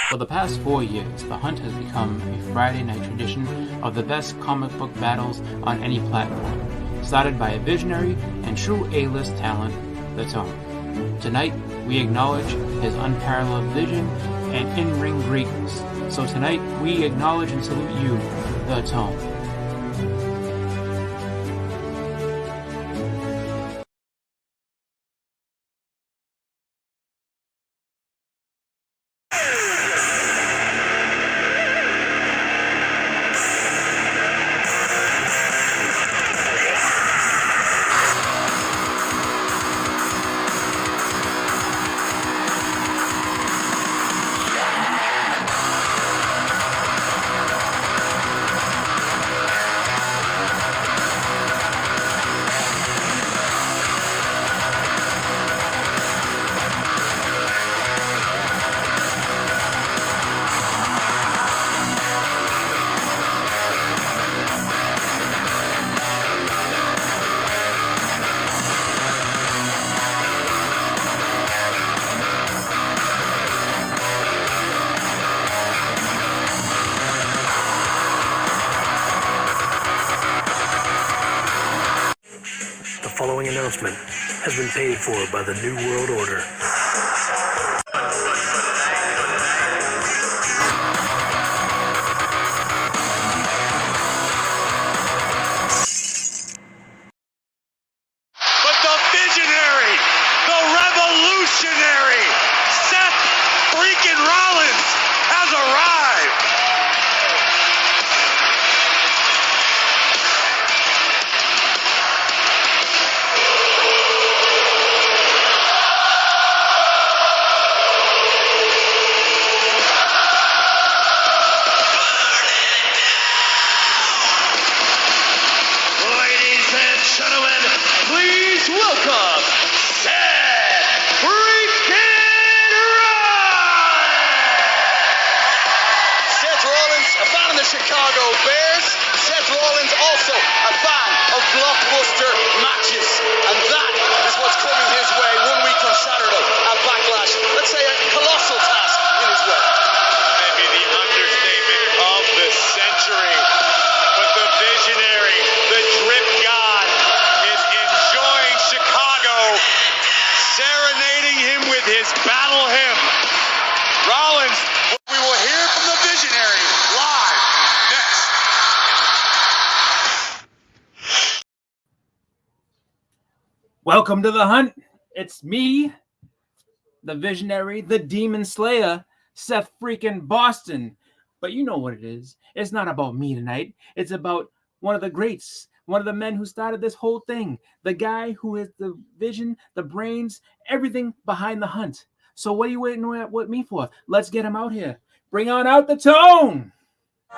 For the past 4 years, The Hunt has become a Friday night tradition of the best comic book battles on any platform, started by a visionary and true A-list talent, The Tone. Tonight, we acknowledge his unparalleled vision and in-ring greatness. So tonight, we acknowledge and salute you, The Tone. The following announcement has been paid for by the New World Order. But the visionary, the revolutionary, Seth freaking Rollins has arrived. Ladies and gentlemen, please welcome Seth freaking Rollins! Seth Rollins, a fan of the Chicago Bears. Seth Rollins, also a fan of blockbuster matches. And that is what's coming his way 1 week on Saturday at Backlash. Let's say a colossal task in his way. Maybe the understatement of the century. But the visionary, the drip god, is enjoying Chicago, serenading him with his battle hymn. Rollins, we will hear from the visionary live next. Welcome to The Hunt. It's me, the visionary, the demon slayer, Seth freaking Boston. But you know what it is. It's not about me tonight. It's about one of the greats, one of the men who started this whole thing, the guy who is the vision, the brains, everything behind The Hunt. So what are you waiting with me for? Let's get him out here. Bring on out the Tone. I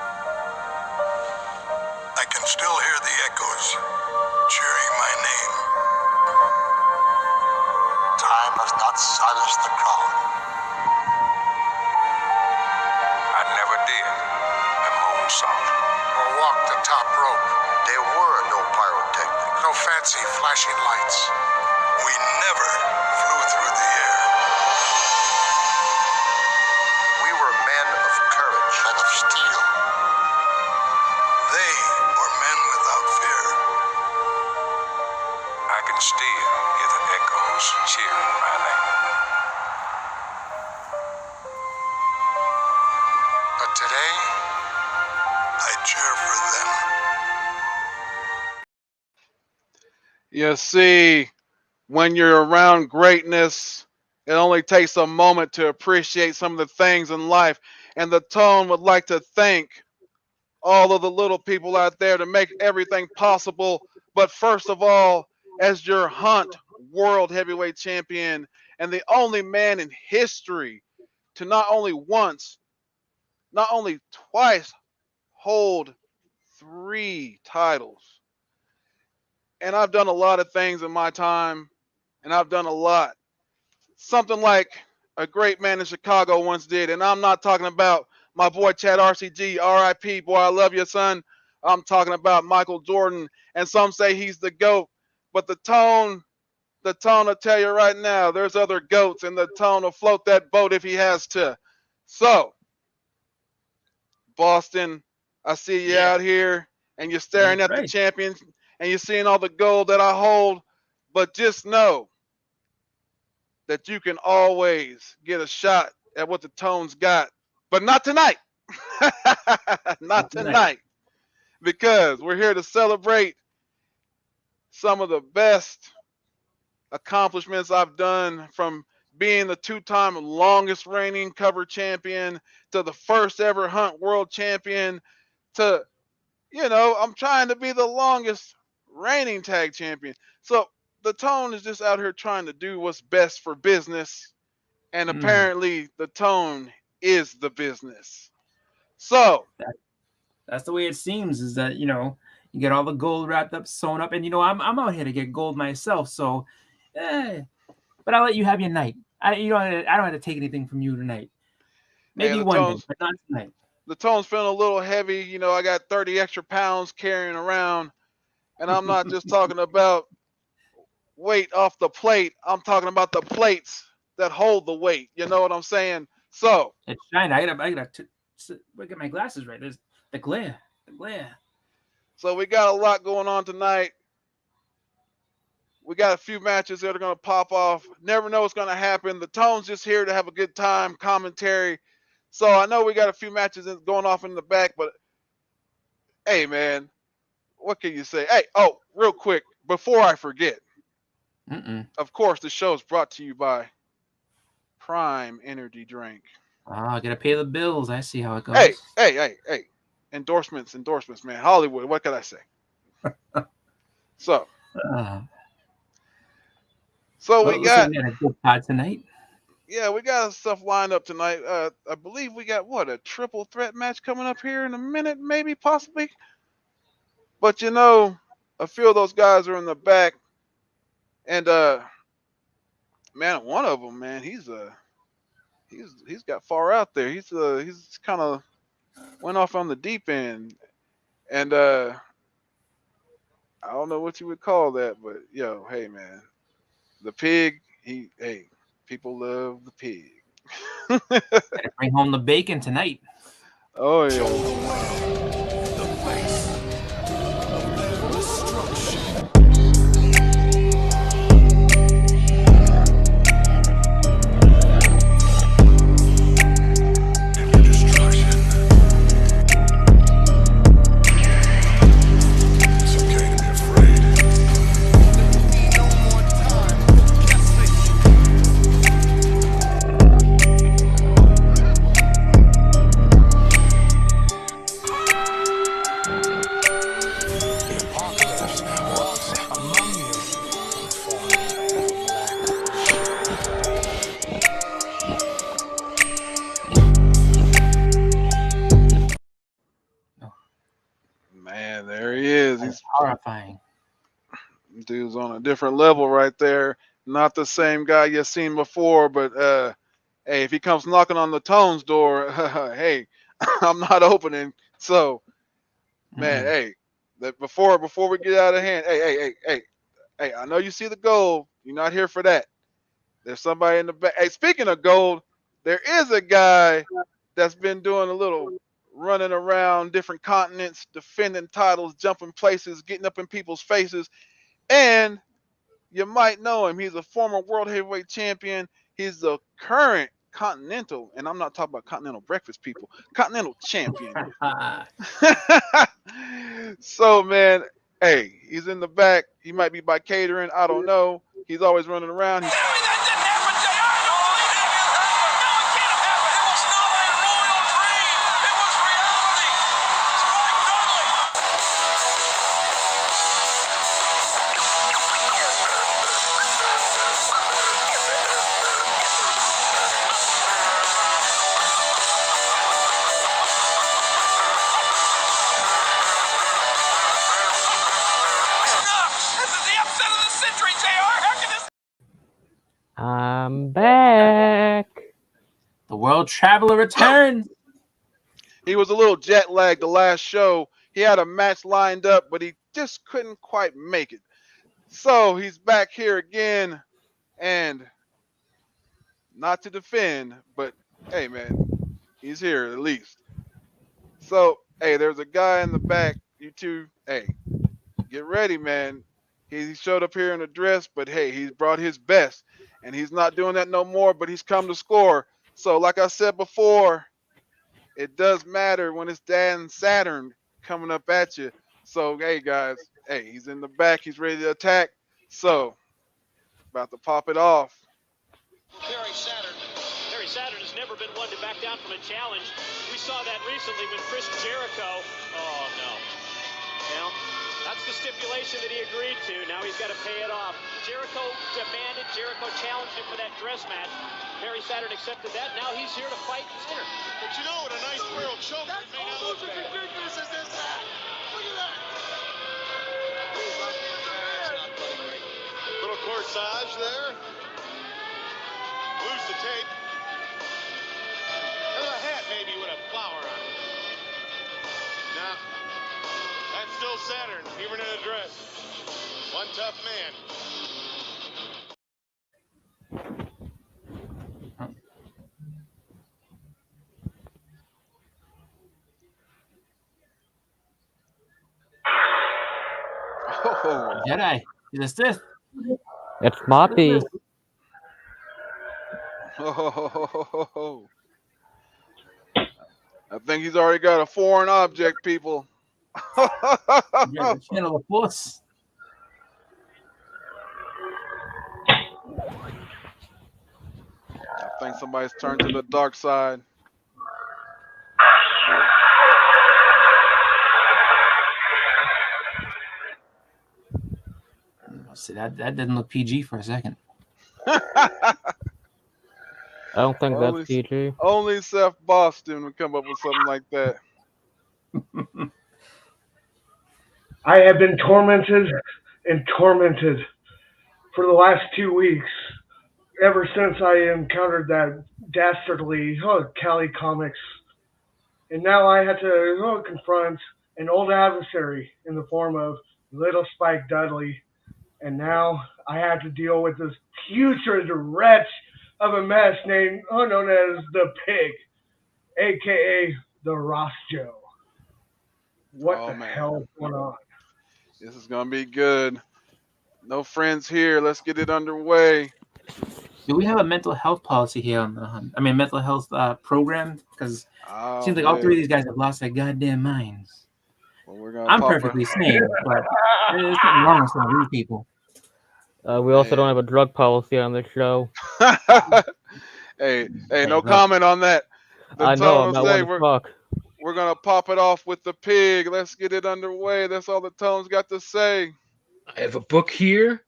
can still hear the echoes cheering my name. Time has not silenced the crowd. I never did a moonsault or walk the top rope. There were no pyrotechnics, no fancy flashing lights. We never flew through the air. We were men of courage and of steel. They were men without fear. I can still hear the echoes cheering my name. But today, I cheer for them. You see, when you're around greatness, it only takes a moment to appreciate some of the things in life. And the Tone would like to thank all of the little people out there to make everything possible. But first of all, as your Hunt World Heavyweight Champion and the only man in history to not only once, not only twice hold 3 titles. And I've done a lot of things in my time, and I've done a lot. Something like a great man in Chicago once did, and I'm not talking about my boy Chad RCG, RIP, boy, I love you, son. I'm talking about Michael Jordan, and some say he's the GOAT, but the Tone will tell you right now, there's other GOATs, and the Tone will float that boat if he has to. So, Boston, I see you Yeah. out here and you're staring That's at the right. champion and you're seeing all the gold that I hold. But just know that you can always get a shot at what the Tones got, but not tonight. Not Not tonight. tonight. Because we're here to celebrate some of the best accomplishments I've done, from being the 2-time longest reigning cover champion to the first ever Hunt World Champion to, I'm trying to be the longest reigning tag champion. So the Tone is just out here trying to do what's best for business. And apparently the Tone is the business. So That's the way it seems, is that, you get all the gold wrapped up, sewn up, and I'm out here to get gold myself. So, but I'll let you have your night. I don't have to take anything from you tonight. Maybe the one day, Tones, but not tonight. the Tone's feeling a little heavy. I got 30 extra pounds carrying around, and I'm not just talking about weight off the plate. I'm talking about the plates that hold the weight. You know what I'm saying? So It's shiny. I gotta look at my glasses right. There's the glare. So we got a lot going on tonight. We got a few matches that are going to pop off. Never know what's going to happen. The Tone's just here to have a good time, commentary. So I know we got a few matches going off in the back, but hey, man, what can you say? Hey, real quick, before I forget, of course, the show is brought to you by Prime Energy Drink. Oh, I gotta pay the bills. I see how it goes. Hey. Endorsements, man. Hollywood, what can I say? So we got a good pod tonight. Yeah, we got stuff lined up tonight. I believe we got a triple threat match coming up here in a minute, maybe, possibly. But a few of those guys are in the back, and man, one of them, man, he's got far out there. He's kind of went off on the deep end, and I don't know what you would call that, but hey, man, the pig, people love the pig. Gotta bring home the bacon tonight. Oh yeah. Man, there he is. He's horrifying. Dude's on a different level right there. Not the same guy you've seen before, but hey, if he comes knocking on the Tone's door, hey, I'm not opening. So, man, hey, before we get out of hand, hey, I know you see the gold. You're not here for that. There's somebody in the back. Hey, speaking of gold, there is a guy that's been doing a little running around different continents, defending titles, jumping places, getting up in people's faces. And you might know him. He's a former world heavyweight champion. He's the current continental, and I'm not talking about continental breakfast people, continental champion. So, man, hey, he's in the back. He might be by catering. I don't know. He's always running around. I'm back. The World Traveler returns. He was a little jet lagged the last show. He had a match lined up, but he just couldn't quite make it. So he's back here again, and not to defend, but hey, man, he's here at least. So, hey, there's a guy in the back. You two, hey, get ready, man. He showed up here in a dress, but hey, he's brought his best. And he's not doing that no more, but he's come to score. So, like I said before, it does matter when it's Dan Saturn coming up at you. So, hey, guys, hey, he's in the back. He's ready to attack. So, about to pop it off. Perry Saturn. Perry Saturn has never been one to back down from a challenge. We saw that recently with Chris Jericho. Oh, no. Well, that's the stipulation that he agreed to. Now he's got to pay it off. Jericho challenged him for that dress match. Perry Saturn accepted that. Now he's here to fight Sinner. But you know what, a nice barrel choke may not look bad. ridiculous as this hat. Look at that. Little corsage there. Lose the tape. And a hat maybe with a flower on it. Now, that's still Saturn, even in a dress. One tough man. Oh, Jedi. He's a Sith. It's Moppy. oh. I think he's already got a foreign object, people. Yeah, the channel of Force. I think somebody's turned to the dark side. See, that didn't look PG for a second. I don't think Holy that's PG. Only Seth Boston would come up with something like that. I have been tormented and tormented for the last 2 weeks, ever since I encountered that dastardly Cali Comics. And now I had to confront an old adversary in the form of Little Spike Dudley. And now I have to deal with this putrid wretch of a mess known as the Pig, a.k.a. the Ross Joe. What the hell is going on? This is going to be good. No friends here. Let's get it underway. Do we have a mental health policy here on the Hunt? I mean, mental health program? Because it seems like all three of these guys have lost their goddamn minds. Well, I'm perfectly sane, but there's something wrong with some of these people. We also don't have a drug policy on this show. hey, no comment on that. I know, I'm not one to talk. We're going to pop it off with the Pig. Let's get it underway. That's all the Tone's got to say. I have a book here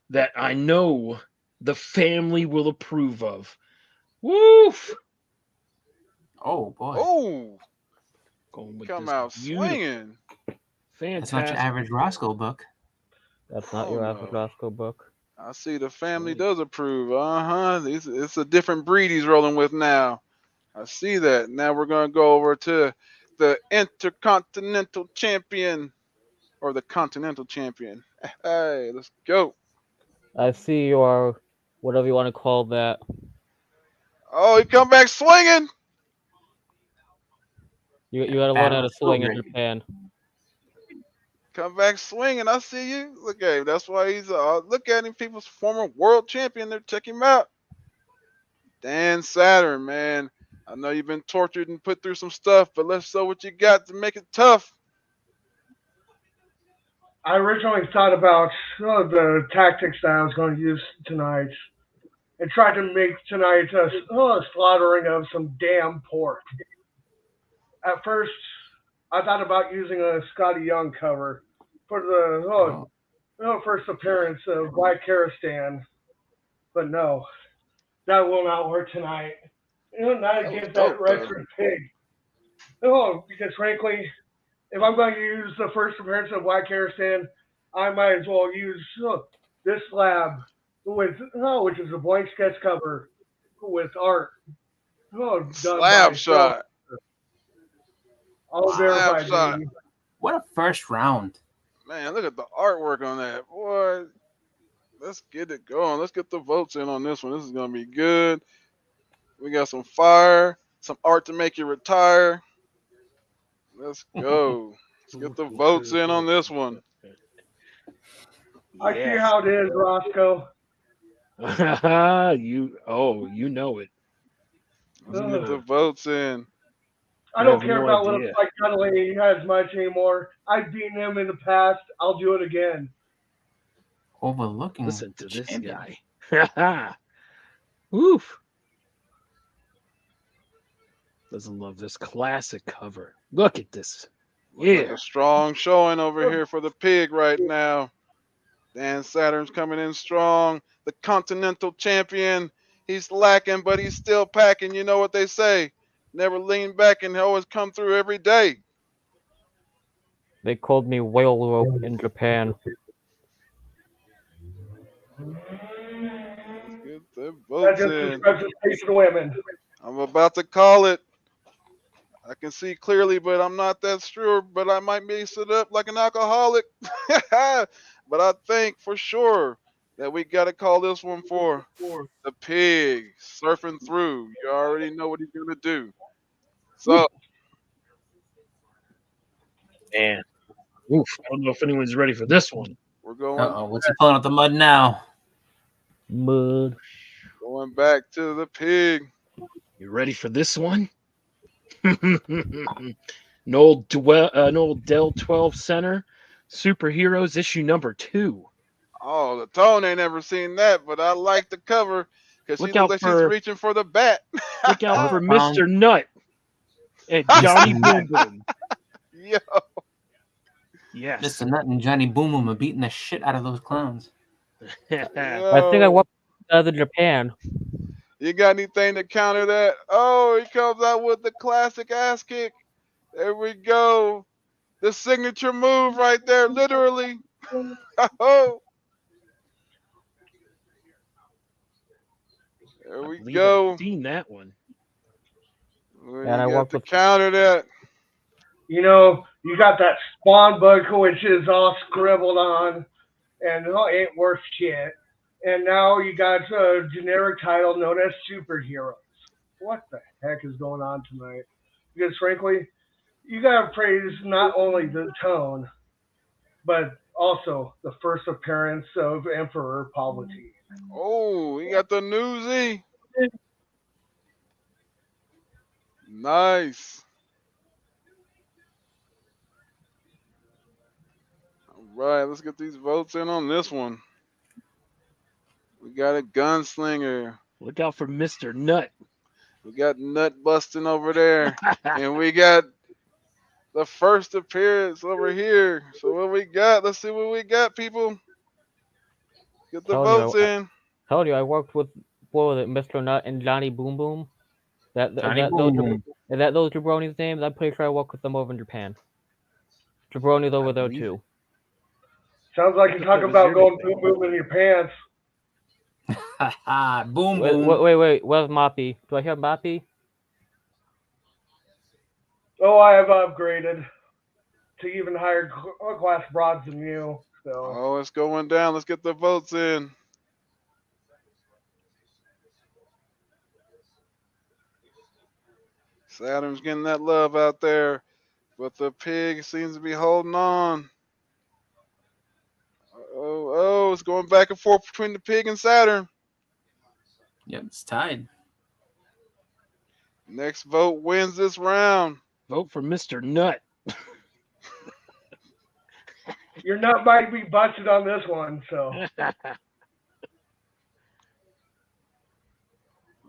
that I know the family will approve of. Woof! Oh, boy. Oh! Going with Come this out beautiful- swinging. Fantastic. That's not your average Roscoe book. That's not your average Roscoe book. I see the family does approve. It's a different breed he's rolling with now. I see that. Now we're going to go over to the Intercontinental Champion, or the Continental Champion. Hey, let's go. I see your, whatever you want to call that. Oh, he come back swinging. You got to learn how to swing in Japan. Come back swinging. I see you. Look at him. That's why he's look at him. People's former world champion there. Check him out. Dan Saturn, man. I know you've been tortured and put through some stuff, but let's show what you got to make it tough. I originally thought about the tactics that I was going to use tonight and tried to make tonight a slaughtering of some damn pork. At first, I thought about using a Scotty Young cover for the first appearance of Black Karistan, but no, that will not work tonight. Not against that wretched Pig. Because frankly, if I'm going to use the first appearance of Black Karistan, I might as well use this slab with which is a blank sketch cover with art. Done Slab shot. All verified. Shot. What a first round. Man, look at the artwork on that. Boy, let's get it going. Let's get the votes in on this one. This is going to be good. We got some fire, some art to make you retire. Let's go. Let's get the votes in on this one. I see how it is, Roscoe. you know it. Let's get the votes in. I You don't have care no about little idea. Spike Dudley as much anymore. I've beaten him in the past. I'll do it again. Overlooking. Listen to the this champion. guy. Oof. Doesn't love this classic cover. Look at this. Looks like Yeah. a strong showing over here for the pig right now. Dan Saturn's coming in strong. The Continental Champion. He's lacking, but he's still packing. You know what they say. Never lean back and always come through every day. They called me whale rope in Japan. Let's get the That votes just in. describes the state of women. I'm about to call it. I can see clearly, but I'm not that sure. But I might be set up like an alcoholic. But I think for sure that we got to call this one for the pig surfing through. You already know what he's going to do. So, Man. Oof. I don't know if anyone's ready for this one. we're going, Uh-oh, what's he pulling out the mud now? Mud. going back to the pig. You ready for this one? Noel Dell 12 Center, Superheroes issue number 2. Oh, the tone ain't never seen that, but I like the cover because she Look looks out like she's for- reaching for the bat. Look out for Found- Mr. Nut and Johnny Boom Boom. Yo, Yes. Mr. Nut and Johnny Boom Boom are beating the shit out of those clowns. I think I yo. walked out of Japan. You got anything to counter that? Oh, he comes out with the classic ass kick. There we go. The signature move right there, literally. Oh. There I we believe go. I've seen that one. We And I got walked to with- counter that. You know, you got that spawn book, which is all scribbled on, and ain't worth shit. And now you got a generic title known as Superheroes. What the heck is going on tonight? Because frankly, you gotta praise not only the tone, but also the first appearance of Emperor Palpatine. Oh, he got the newsie. Nice. All right, let's get these votes in on this one. We got a gunslinger. Look out for Mr. Nut. We got nut busting over there. And we got the first appearance over here. So what we got? Let's see what we got, people. Get the Told you, votes in. Told you I worked with what was it, Mr. Nut and Johnny Boom Boom. Johnny Boom Boom. Is that those jabronis' names? I'm pretty sure I worked with them over in Japan. Jabronis over there believe too. Sounds like you're talking about going boom boom in your pants. Boom Wait, Boom. wait. Where's Moppy? Do I hear Moppy? Oh, I have upgraded to even higher class broads than you. So Oh, it's going down. Let's get the votes in. Saturn's getting that love out there, but the pig seems to be holding on. Oh, it's going back and forth between the pig and Saturn. Yep, it's tied. Next vote wins this round. Vote for Mr. Nut. your nut might be busted on this one. So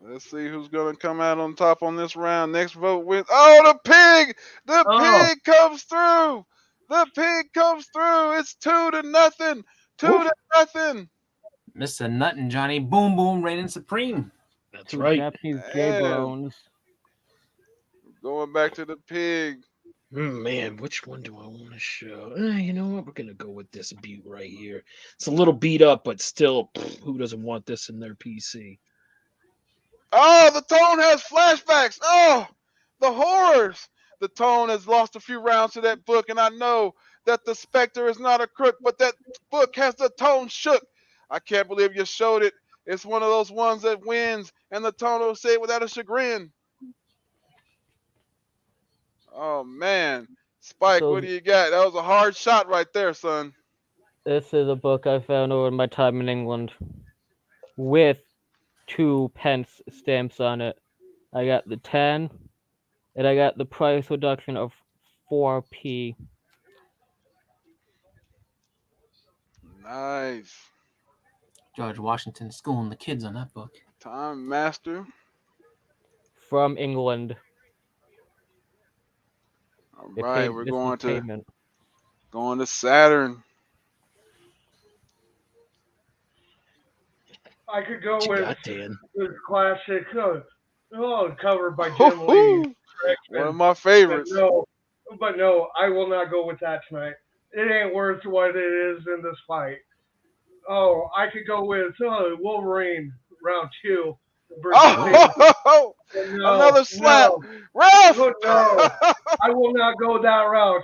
Let's see who's going to come out on top on this round. Next vote wins. Oh, the pig! The Oh. pig comes through! The pig comes through! It's 2-0. 2-0. Mr. Nut and Johnny Boom Boom reigning supreme. That's Two right. Japanese Damn. jabronis. Going back to the pig. Man, which one do I want to show? You know what? We're going to go with this butte right here. It's a little beat up, but still, who doesn't want this in their PC? Oh, the Tone has flashbacks. Oh, the horrors. The Tone has lost a few rounds to that book, and I know that the Spectre is not a crook, but that book has the Tone shook. I can't believe you showed it. It's one of those ones that wins, and the Tone will say it without a chagrin. Oh, man. Spike, So- what do you got? That was a hard shot right there, son. This is a book I found over my time in England with 2 pence stamps on it. I got the 10, and I got the price reduction of 4p. Nice. George Washington schooling the kids on that book. Time Master. From England. All They right, paid- we're this is going to payment. Saturn. I could go What you with got, Dan? the classic, covered by Jim Lee. One of my favorites. But no, I will not go with that tonight. It ain't worth what it is in this fight. Oh, I could go with Wolverine round 2. Oh, No, another slap. no. Ref! No, I will not go that route.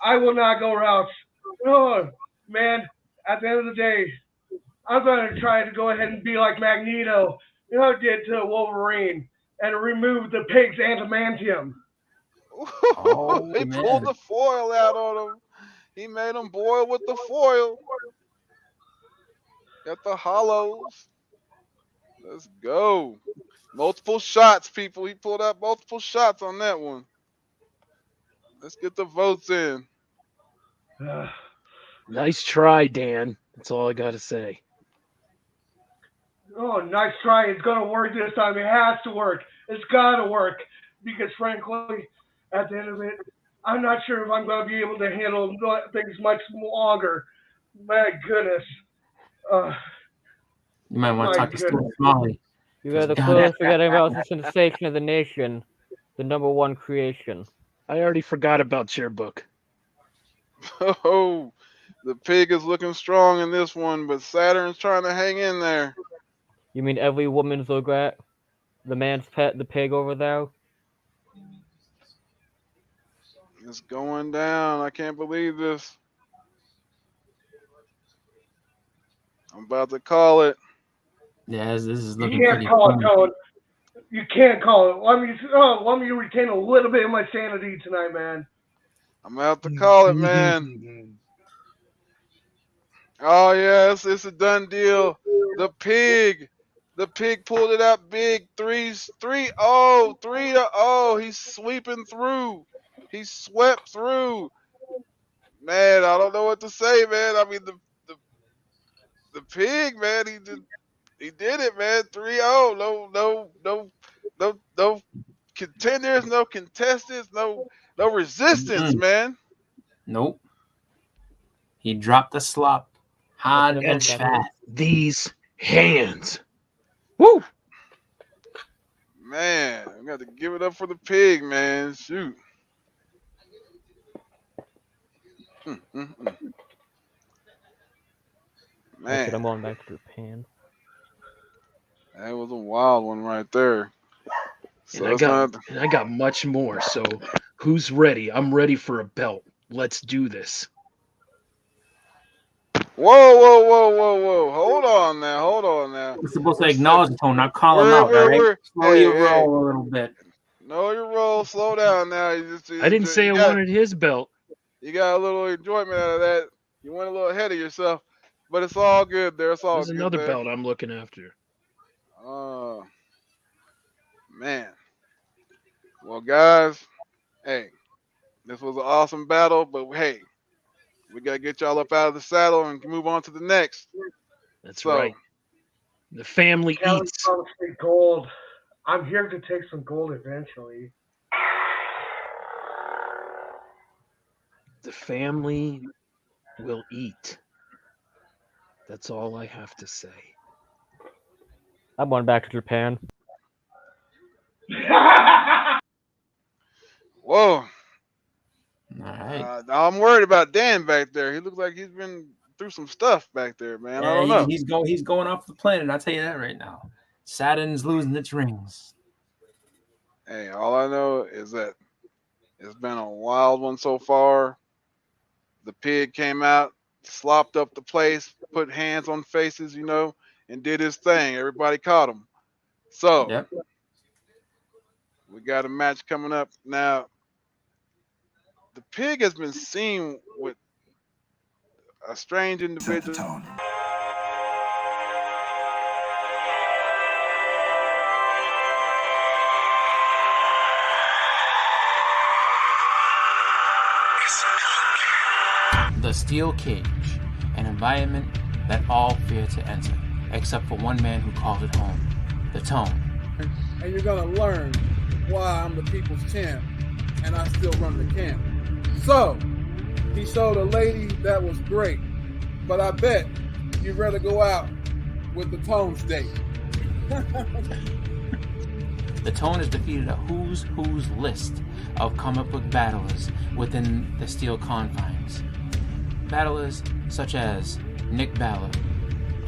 I will not go route. Oh, man, at the end of the day, I'm going to try to go ahead and be like Magneto, did to Wolverine and remove the pig's adamantium. Oh, He man. pulled the foil out on him. He made him boil with the foil. Got the hollows. Let's go. Multiple shots, people. He pulled out multiple shots on that one. Let's get the votes in. Nice try, Dan. That's all I got to say. Oh, nice try. It's going to work this time. It has to work. It's got to work. Because, frankly, at the end of it, I'm not sure if I'm going to be able to handle things much longer. My goodness. You might want My to talk to Stuart goodness. Smalley. You guys are God. close forgetting about the sensation of the nation, the #1 creation. I already forgot about your book. Oh, the pig is looking strong in this one, but Saturn's trying to hang in there. You mean every woman's regret? The man's pet, the pig over there? It's going down. I can't believe this. I'm about to call it. Yeah, this is You looking can't pretty call it, clean. Tone. You can't call it. Let me retain a little bit of my sanity tonight, man. I'm about to call it, man. Oh, yes, it's a done deal. The pig pulled it out big. 3-0, 3-0. He's sweeping through. He swept through. Man, I don't know what to say, man. I mean, the pig, man, he did it, man. 3-0. No contenders, no contestants, no resistance, man. Nope. He dropped the slop hard That's and enough. fast. These hands. Woo! Man, I got to give it up for the pig, man. Shoot. Okay, Man, I'm going back to Japan. that was a wild one right there. So And I got much more. So who's ready? I'm ready for a belt. Let's do this. Whoa. Hold on now. We're supposed to acknowledge the Tone, not call him out, all right? Slow your roll a little bit. Know your roll. Slow down now. I didn't say I wanted his belt. You got a little enjoyment out of that. You went a little ahead of yourself, but it's all good there. It's all There's good another there. belt I'm looking after. Oh, man. Well, guys, hey, this was an awesome battle, but hey, we got to get y'all up out of the saddle and move on to the next. That's So, right. The family Kelly eats. promised me gold. I'm here to take some gold eventually. The family will eat. That's all I have to say. I'm going back to Japan. Whoa. All right. I'm worried about Dan back there. He looks like he's been through some stuff back there, man. I don't know. He's going off the planet. I'll tell you that right now. Saturn's losing its rings. Hey, all I know is that it's been a wild one so far. The pig came out, slopped up the place, put hands on faces, and did his thing. Everybody caught him. So, Yep. we got a match coming up now. the pig has been seen with a strange individual. The steel cage, an environment that all fear to enter, except for one man who calls it home, the Tone. And you're gonna learn why I'm the people's champ and I still run the camp. So, he showed a lady that was great, but I bet you'd rather go out with the Tone's date. The Tone has defeated a who's list of comic book battlers within the steel confines. Battlers such as Nick Ballard,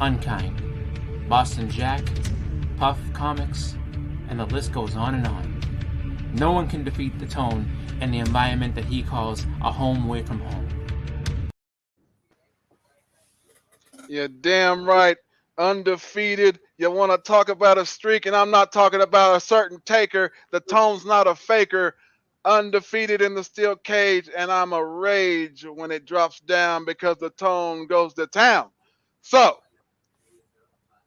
Unkind, Boston Jack, Puff Comics, and the list goes on and on. No one can defeat the Tone in the environment that he calls a home away from home. You're damn right. Undefeated. You want to talk about a streak, and I'm not talking about a certain taker. The Tone's not a faker. Undefeated in the steel cage, and I'm a rage when it drops down because the Tone goes to town. So,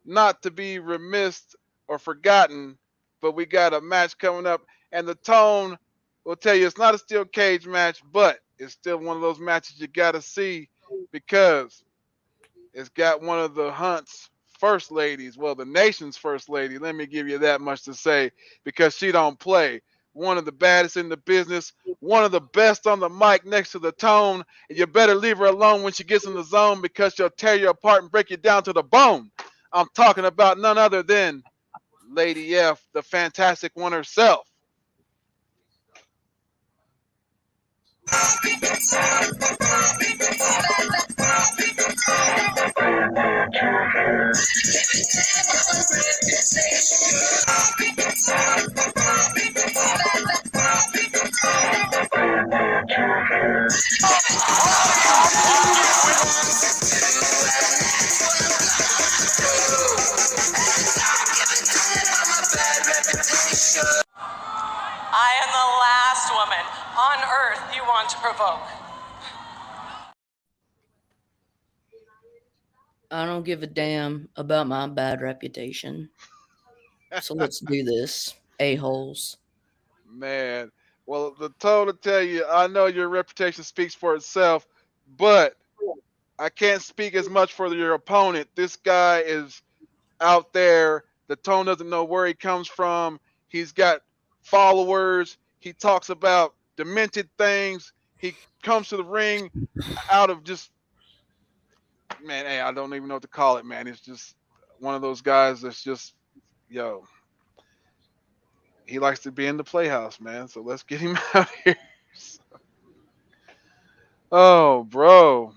not to be remiss or forgotten, but we got a match coming up, and the Tone will tell you it's not a steel cage match, but it's still one of those matches you got to see because it's got one of the Hunt's first ladies, well, the nation's first lady. Let me give you that much to say because she don't play. One of the baddest in the business, one of the best on the mic next to the Tone, and you better leave her alone when she gets in the zone because she'll tear you apart and break you down to the bone. I'm talking about none other than Lady F, the fantastic one herself. I am the last woman on earth you want to provoke. I don't give a damn about my bad reputation. So let's do this, a-holes. Man, well, the Tone to tell you, I know your reputation speaks for itself, but I can't speak as much for your opponent. This guy is out there. The Tone doesn't know where he comes from. He's got followers. He talks about demented things. He comes to the ring out of just, man, hey, I don't even know what to call it, man. It's just one of those guys that's just, yo, he likes to be in the playhouse, man. So let's get him out here. Oh, bro.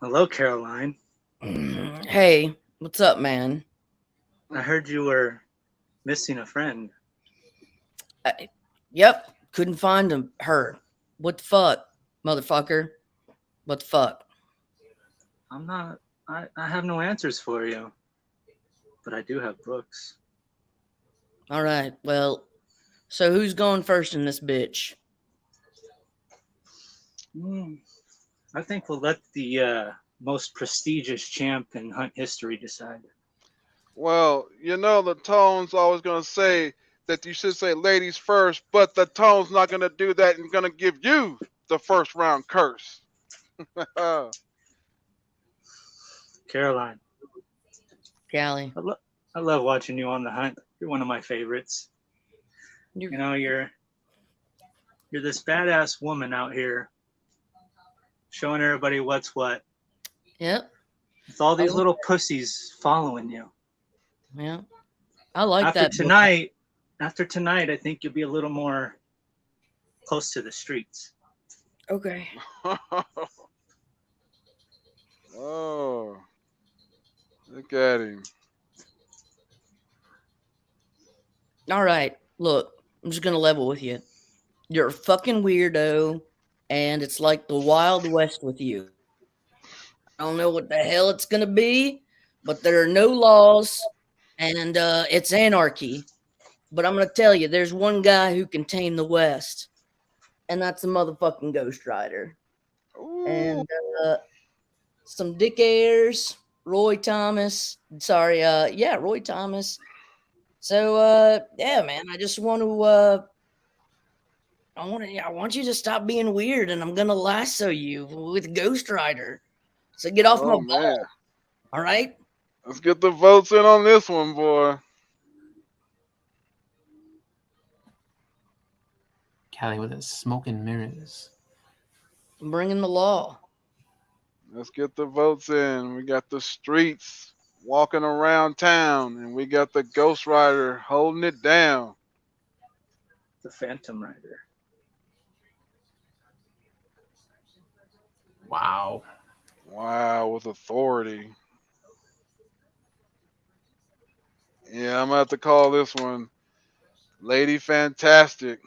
Hello, Caroline. Hey, what's up, man? I heard you were missing a friend. Yep, couldn't find her. What the fuck, motherfucker? What the fuck? I have no answers for you, but I do have books. All right, well, so who's going first in this bitch? I think we'll let the most prestigious champ in Hunt history decide. Well, you know the tone's always gonna say that you should say ladies first, but the tone's not gonna do that and gonna give you the first round curse. Caroline, Callie. I love watching you on The Hunt. You're one of my favorites. You know, you're this badass woman out here showing everybody what's what. Yep. With all these little pussies following you. Yeah. I like after that. Tonight, after tonight, I think you'll be a little more close to the streets. Okay. Oh, look at him. All right. Look, I'm just going to level with you. You're a fucking weirdo, and it's like the Wild West with you. I don't know what the hell it's going to be, but there are no laws, and it's anarchy. But I'm going to tell you, there's one guy who can tame the West, and that's the motherfucking Ghost Rider. Ooh. And some dick airs, Roy Thomas. Sorry, Roy Thomas. So, yeah, man, I just want to, I want you to stop being weird, and I'm gonna lasso you with Ghost Rider. So get off my ball. All right. Let's get the votes in on this one, boy. Callie with his smoke and mirrors. I'm bringing the law. Let's get the votes in. We got the streets walking around town, and we got the Ghost Rider holding it down. The Phantom Rider. Wow. Wow, with authority. Yeah, I'm going to have to call this one Lady Fantastic.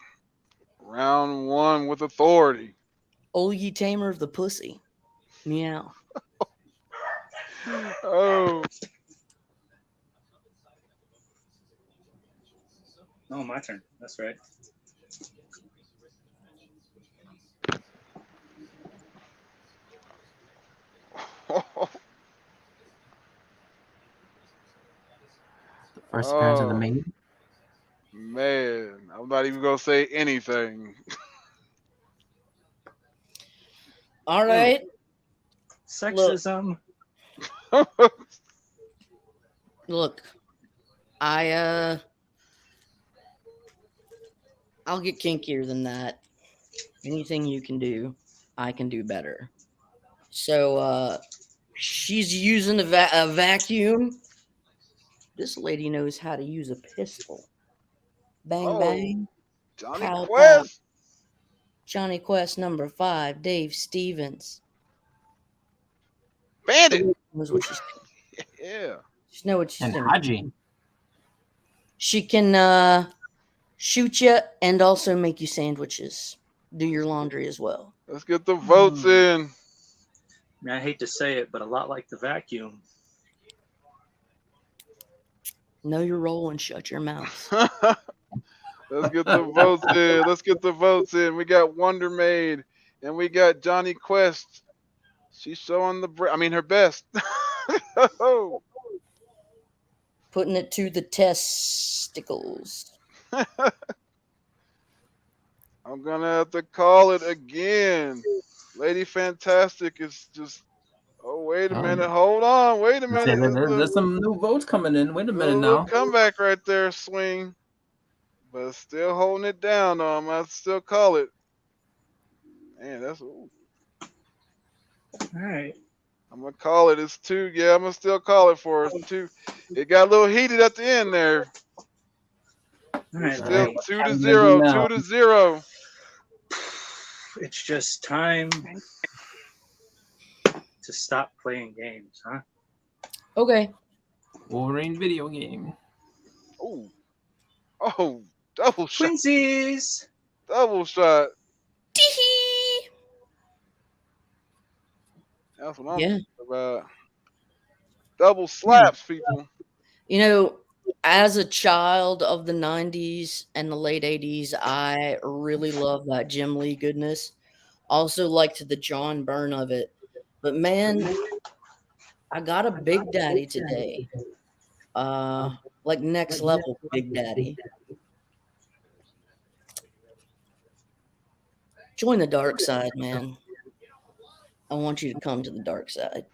Round 1 with authority. Oh, ye tamer of the pussy. Meow. Oh. Oh, my turn. That's right. The first appearance of the maid. Man, I'm not even going to say anything. All right. Sexism. Look, I'll get kinkier than that. Anything you can do, I can do better. So, she's using a vacuum. This lady knows how to use a pistol. Bang, bang. Johnny Pow, Quest. pow. Johnny Quest number 5, Dave Stevens. Bandit. Knows what she's doing. Yeah. She knows what she's And doing. Haji. She can shoot you and also make you sandwiches. Do your laundry as well. Let's get the votes in. Man, I hate to say it, but a lot like the vacuum. Know your role and shut your mouth. Let's get the votes in. Let's get the votes in. We got Wonder Maid and we got Johnny Quest. She's showing her best. Putting it to the testicles. I'm gonna have to call it again. Lady Fantastic is just. Oh, wait a minute. Hold on. Wait a minute. There's some new votes coming in. Wait a minute Little now. comeback right there, swing. But still holding it down, though. I'm gonna still call it. Man, that's. Ooh. All right. I'm gonna call it. It's 2. Yeah, I'm gonna still call it for us. 2. It got a little heated at the end there. All right. Still 2-0. 2-0. It's just time to stop playing games, huh? Okay. Wolverine video game. Oh. Oh, double shot. Twinsies. Double shot. Tee-hee. That's what I'm Yeah. talking about. Double slaps, people. You know, as a child of the 90s and the late 80s, I really love that Jim Lee goodness. Also liked the John Byrne of it. But man, I got a Big Daddy today. like next level Big Daddy. Join the dark side, man. I want you to come to the dark side.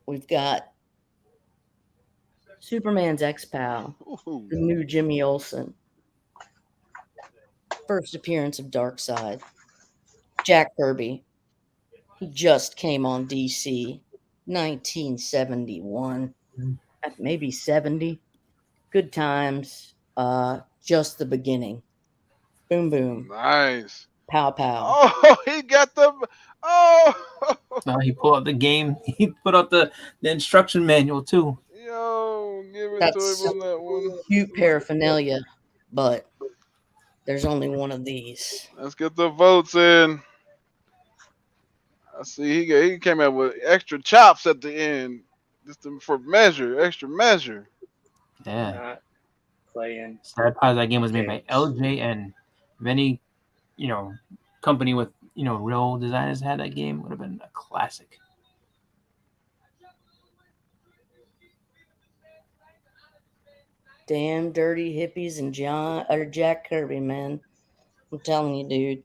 We've got Superman's ex-pal, the new Jimmy Olsen. First appearance of Darkseid. Jack Kirby. He just came on DC. 1971. Maybe 70. Good times. Just the beginning. Boom, boom. Nice. Pow, pow. Oh, he got the. Oh. No, he pulled out the game. He put out the instruction manual too. Yo, give it That's to him on that one. cute paraphernalia, but there's only one of these. Let's get the votes in. I see he came out with extra chops at the end, just for extra measure. Yeah. Not playing. Sad part that game was made by LJN. If any, company with real designers had that game, would have been a classic. Damn dirty hippies and Jack Kirby, man. I'm telling you, dude.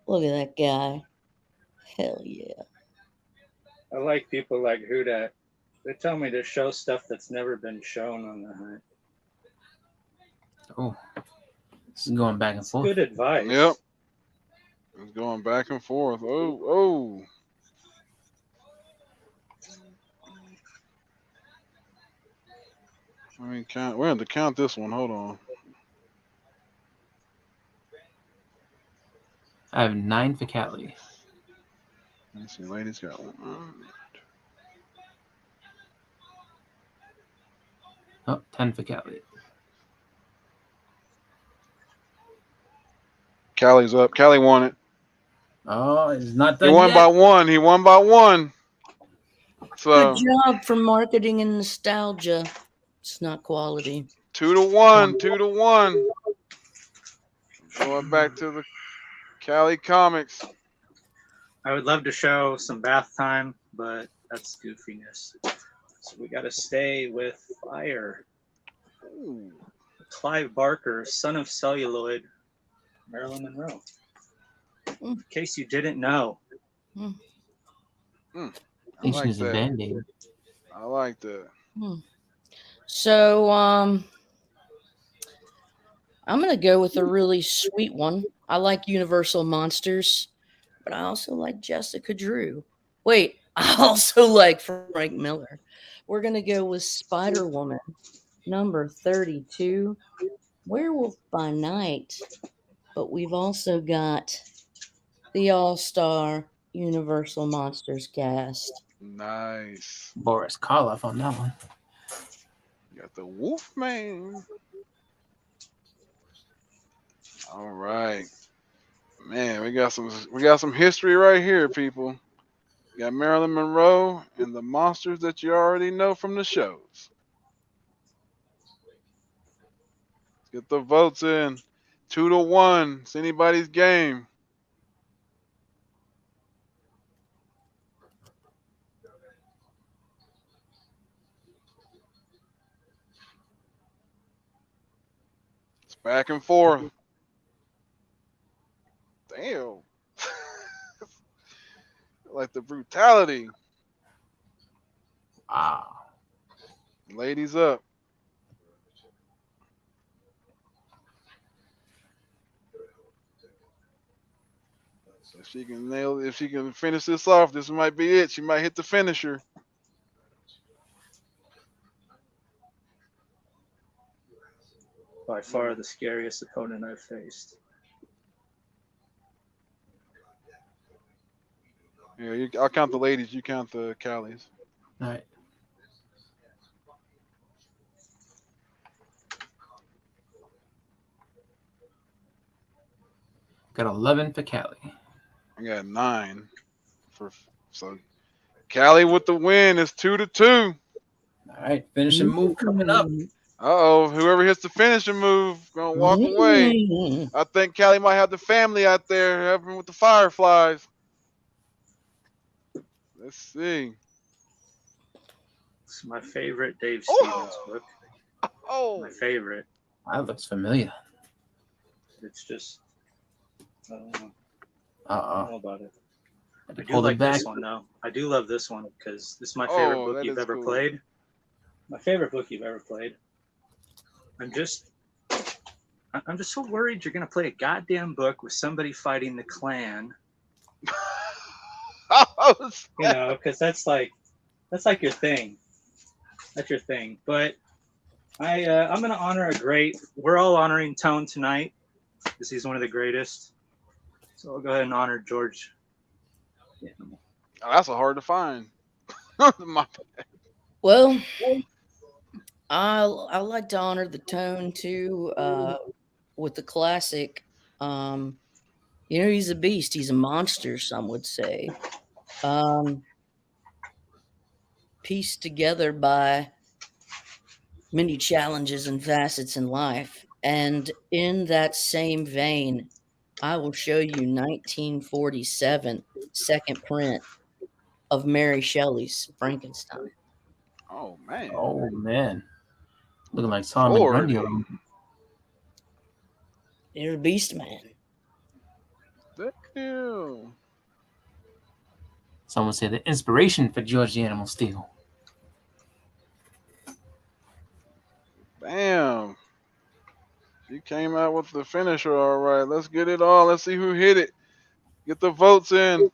Look at that guy. Hell yeah. I like people like Huda. They tell me to show stuff that's never been shown on the hunt. Oh, this is going back and forth. Good advice. Yep. It's going back and forth. Oh. We're going to count this one. Hold on. I have 9 for Cali. Let's see, ladies got one. Oh, 10 for Cali. Callie's up. Callie won it. Oh, it's not done He won yet. by one. He won by one. So Good job for marketing and nostalgia. It's not quality. 2-1. 2-1. Going back to the Cali Comics. I would love to show some bath time, but that's goofiness. So we got to stay with fire. Ooh. Clive Barker, son of celluloid, Marilyn Monroe. In case you didn't know. I think she's a Band-Aid. I like that. So, I'm going to go with a really sweet one. I like Universal Monsters, but I also like Jessica Drew. Wait, I also like Frank Miller. We're going to go with Spider-Woman, number 32, Werewolf by Night. But we've also got the All-Star Universal Monsters cast. Nice. Boris Karloff on that one. You got the Wolfman. All right. Man, we got some history right here, people. We got Marilyn Monroe and the monsters that you already know from the shows. Let's get the votes in. 2-1. It's anybody's game. It's back and forth. Damn. Like the brutality. Wow. Ladies up. If she can finish this off, this might be it. She might hit the finisher. By far the scariest opponent I've faced. Yeah, I'll count the ladies. You count the Callies. All right. Got 11 for Cali. I got 9 so Cali with the win is 2-2. All right, finishing move coming up. Uh-oh, whoever hits the finishing move gonna walk away. I think Cali might have the family out there helping with the Fireflies. Let's see. It's my favorite Dave Stevens book. Oh, my favorite. That looks familiar. It's just, I don't know. Uh-oh. I don't know about it. I do Hold it like this back. one though. I do love this one because this is my favorite Oh, book that you've is ever cool. played. My favorite book you've ever played. I'm just so worried you're gonna play a goddamn book with somebody fighting the Klan. Oh, You know, because that's like your thing. That's your thing. But I'm gonna honor a great. We're all honoring Tone tonight because he's one of the greatest. So I'll go ahead and honor George. Oh, that's a hard to find. My bad. Well, I like to honor the Tone too, with the classic. He's a beast. He's a monster. Some would say. Pieced together by many challenges and facets in life, and in that same vein, I will show you 1947 second print of Mary Shelley's Frankenstein. Oh man. Oh man. Looking like Solomon Lord. Grundy. You're a beast, man. Thank you. Someone say the inspiration for George the Animal Steel. Damn. She came out with the finisher all right. Let's get it all. Let's see who hit it. Get the votes in.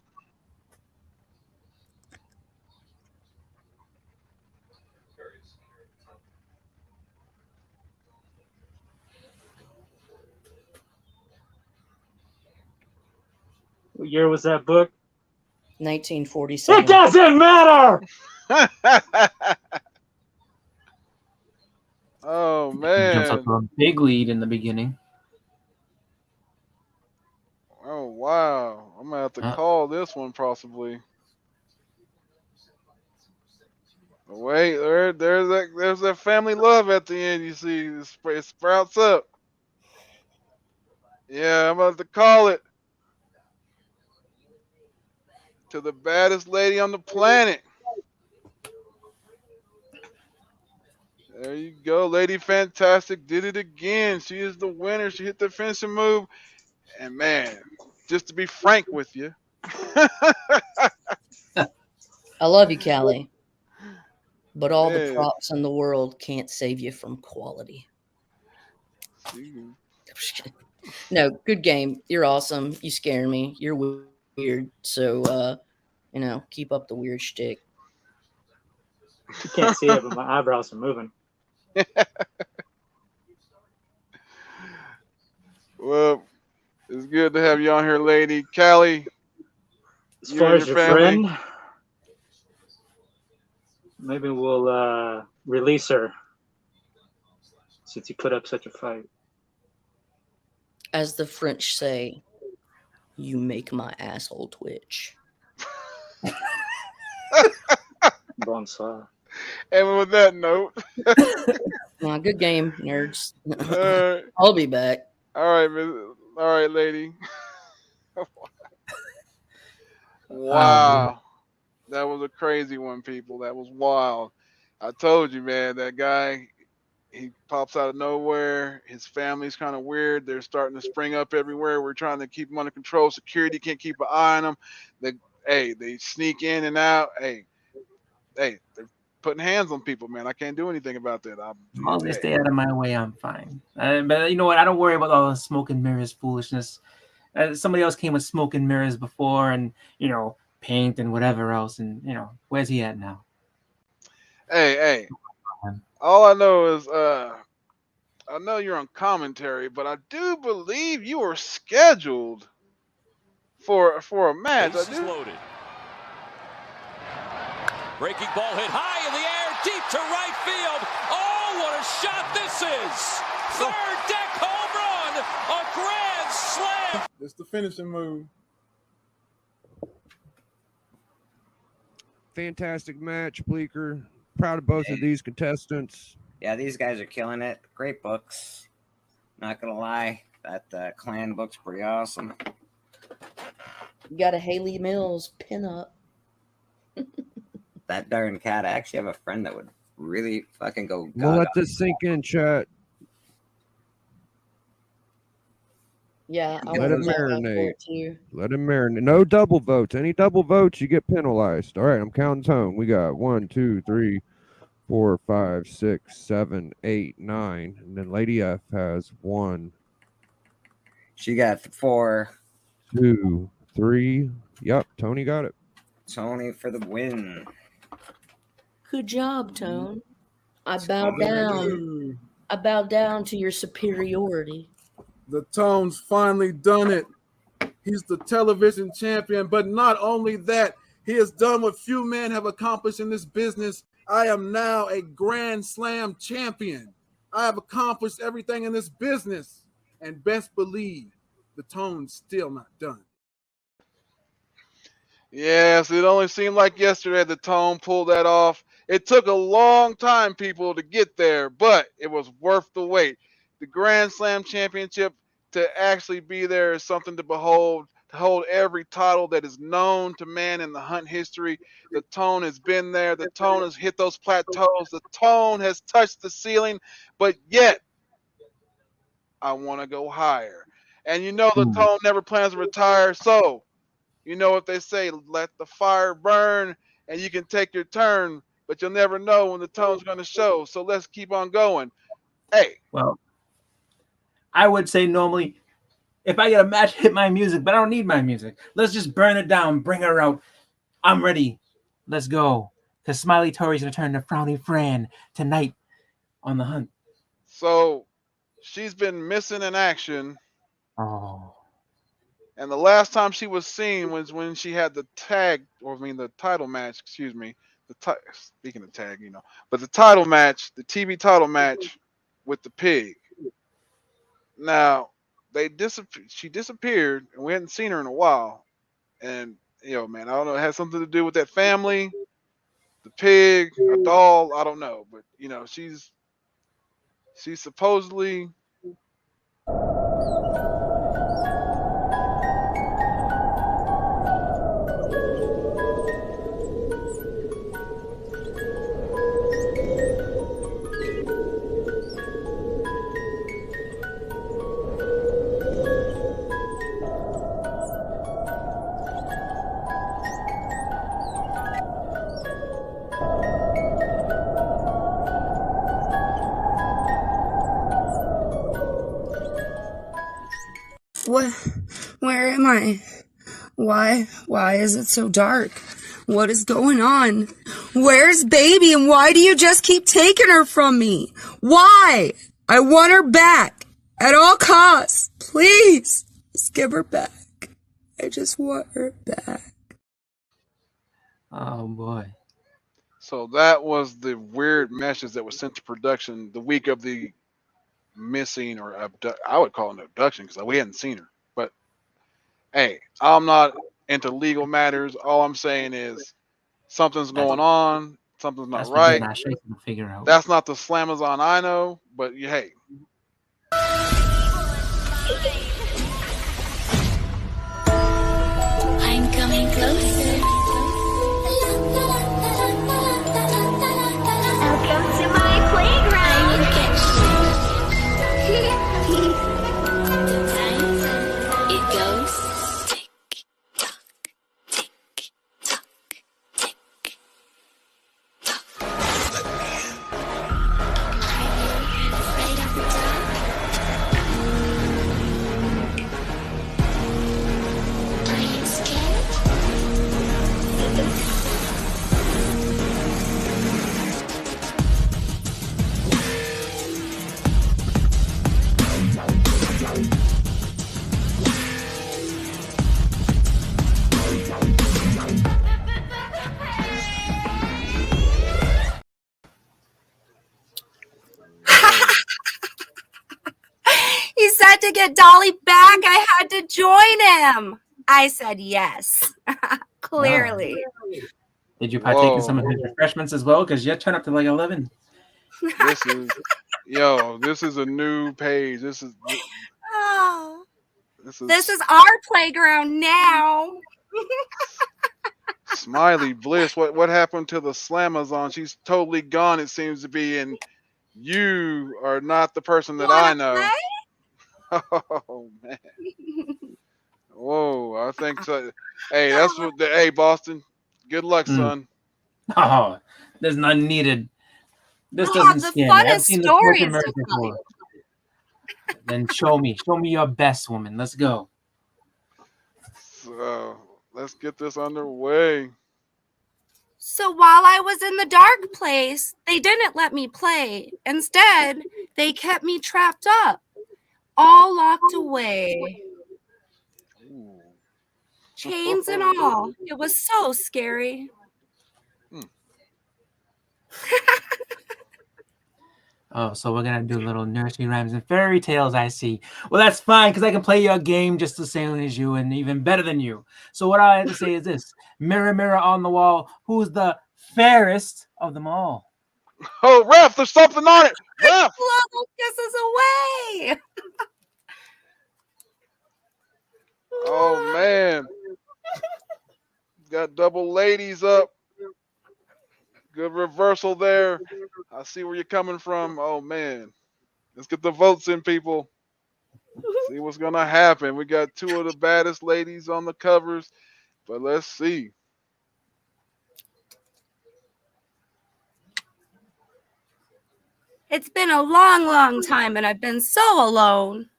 What year was that book? 1947. It doesn't matter. Oh Jumps up man. to a big lead in the beginning. Oh wow. I'm gonna have to call this one possibly. Wait, there's that family love at the end. You see, it sprouts up. Yeah, I'm about to call it. To the baddest lady on the planet. There you go. Lady Fantastic did it again. She is the winner. She hit the finishing move. And man, just to be frank with you. I love you, Callie. But all the Man. props in the world can't save you from quality. No, good game. You're awesome. You scare me. You're weird. So, keep up the weird shtick. You can't see it, but my eyebrows are moving. Well, it's good to have you on here, lady. Callie, As you far and as your your family. friend, maybe we'll release her since you put up such a fight. As the French say, you make my asshole twitch. Bonsoir. And with that note, Good game, nerds. right. I'll be back. All right, all right, lady. Wow. That was a crazy one, people. That was wild. I told you, man, that guy, he pops out of nowhere. His family's kind of weird. They're starting to spring up everywhere. We're trying to keep them under control. Security can't keep an eye on them. They sneak in and out. Hey, they're putting hands on people, man. I can't do anything about that. As long as they stay out of my way, I'm fine. But you know what? I don't worry about all the smoke and mirrors foolishness. Somebody else came with smoke and mirrors before, and paint and whatever else, and where's he at now? Hey. All I know is I know you're on commentary, but I do believe you are scheduled for a match. Bases loaded. Breaking ball hit high in the air, deep to right field. Oh, what a shot this is! Third deck home run, a grand slam. It's the finishing move. Fantastic match, Bleecker. Proud of both of these contestants. Yeah, these guys are killing it. Great books. Not gonna lie, that Clan book's pretty awesome. You got a Haley Mills pinup. that darn cat. I actually have a friend that would really fucking go. We'll let gaga. this sink in, chat. Yeah, I Let want it to for marinate. it too. Let it marinate. No double votes. Any double votes, you get penalized. All right, I'm counting tone. We got 1, 2, 3, 4, 5, 6, 7, 8, 9. And then Lady F has 1, She got 4. 2, 3. Yep, Tony got it. Tony for the win. Good job, Tone. I bow down. I bow down to your superiority. The Tone's finally done it. He's the television champion, but not only that, he has done what few men have accomplished in this business. I am now a Grand Slam champion. I have accomplished everything in this business, and best believe the Tone's still not done. Yes, it only seemed like yesterday the Tone pulled that off. It took a long time, people, to get there, but it was worth the wait. The Grand Slam Championship, to actually be there is something to behold, to hold every title that is known to man in the Hunt history. The Tone has been there. The Tone has hit those plateaus. The Tone has touched the ceiling, but yet I want to go higher. And you know the Tone never plans to retire, so you know what they say, let the fire burn and you can take your turn, but you'll never know when the Tone's going to show. So let's keep on going. Hey. Well, I would say normally if I get a match, hit my music, but I don't need my music. Let's just burn it down, bring her out. I'm ready. Let's go. Because Smiley Tori's going to turn to Frowny Fran tonight on the Hunt. So she's been missing in action. Oh. And the last time she was seen was when she had the the title match, excuse me. Speaking of tag, but the title match, the TV title match with the pig. Now, she disappeared, and we hadn't seen her in a while. And, man, I don't know. It had something to do with that family, the pig, a doll, I don't know. But, she's supposedly... Where am I? Why is it so dark? What is going on? Where's baby and why do you just keep taking her from me? Why? I want her back at all costs. Please, just give her back. I just want her back. Oh boy. So that was the weird message that was sent to production the week of the missing or I would call it an abduction because we hadn't seen her. But hey, I'm not into legal matters. All I'm saying is something's going on. Something's not right. Figure out. That's not the Slamazon I know. But hey. I'm coming closer. Welcome to my playground. I will catch you. Sometimes it goes tick tock, tick tock, tick tock. Let me in. Right off the top. Are you scared? He said to get Dolly back, I had to join him. I said yes. Clearly. Did you partake in some of his refreshments as well? Because you turned up to like 11. This is a new page. This is This is our playground now. Smiley Bliss. What happened to the Slamazon? She's totally gone. It seems to be, and you are not the person that I know. Oh man. Whoa, I think so. Hey, that's what the hey Boston. Good luck, son. Oh, there's none needed. This Oh, doesn't the scare me. I've funnest seen this work in stories to America tell before. Then show me your best woman. Let's go. So let's get this underway. So while I was in the dark place, they didn't let me play. Instead, they kept me trapped up, all locked away. Chains and all. It was so scary. Oh, so we're gonna do little nursery rhymes and fairy tales, I see. Well, that's fine, because I can play your game just the same as you and even better than you. So what I have to say is this: mirror, mirror on the wall, who's the fairest of them all? Oh, ref, there's something on it. Ref. Blow kisses away. Oh man. Got double ladies up. Good reversal there. I see where you're coming from. Oh man. Let's get the votes in, people. See what's gonna happen. We got two of the baddest ladies on the covers, but let's see. It's been a long, long time, and I've been so alone.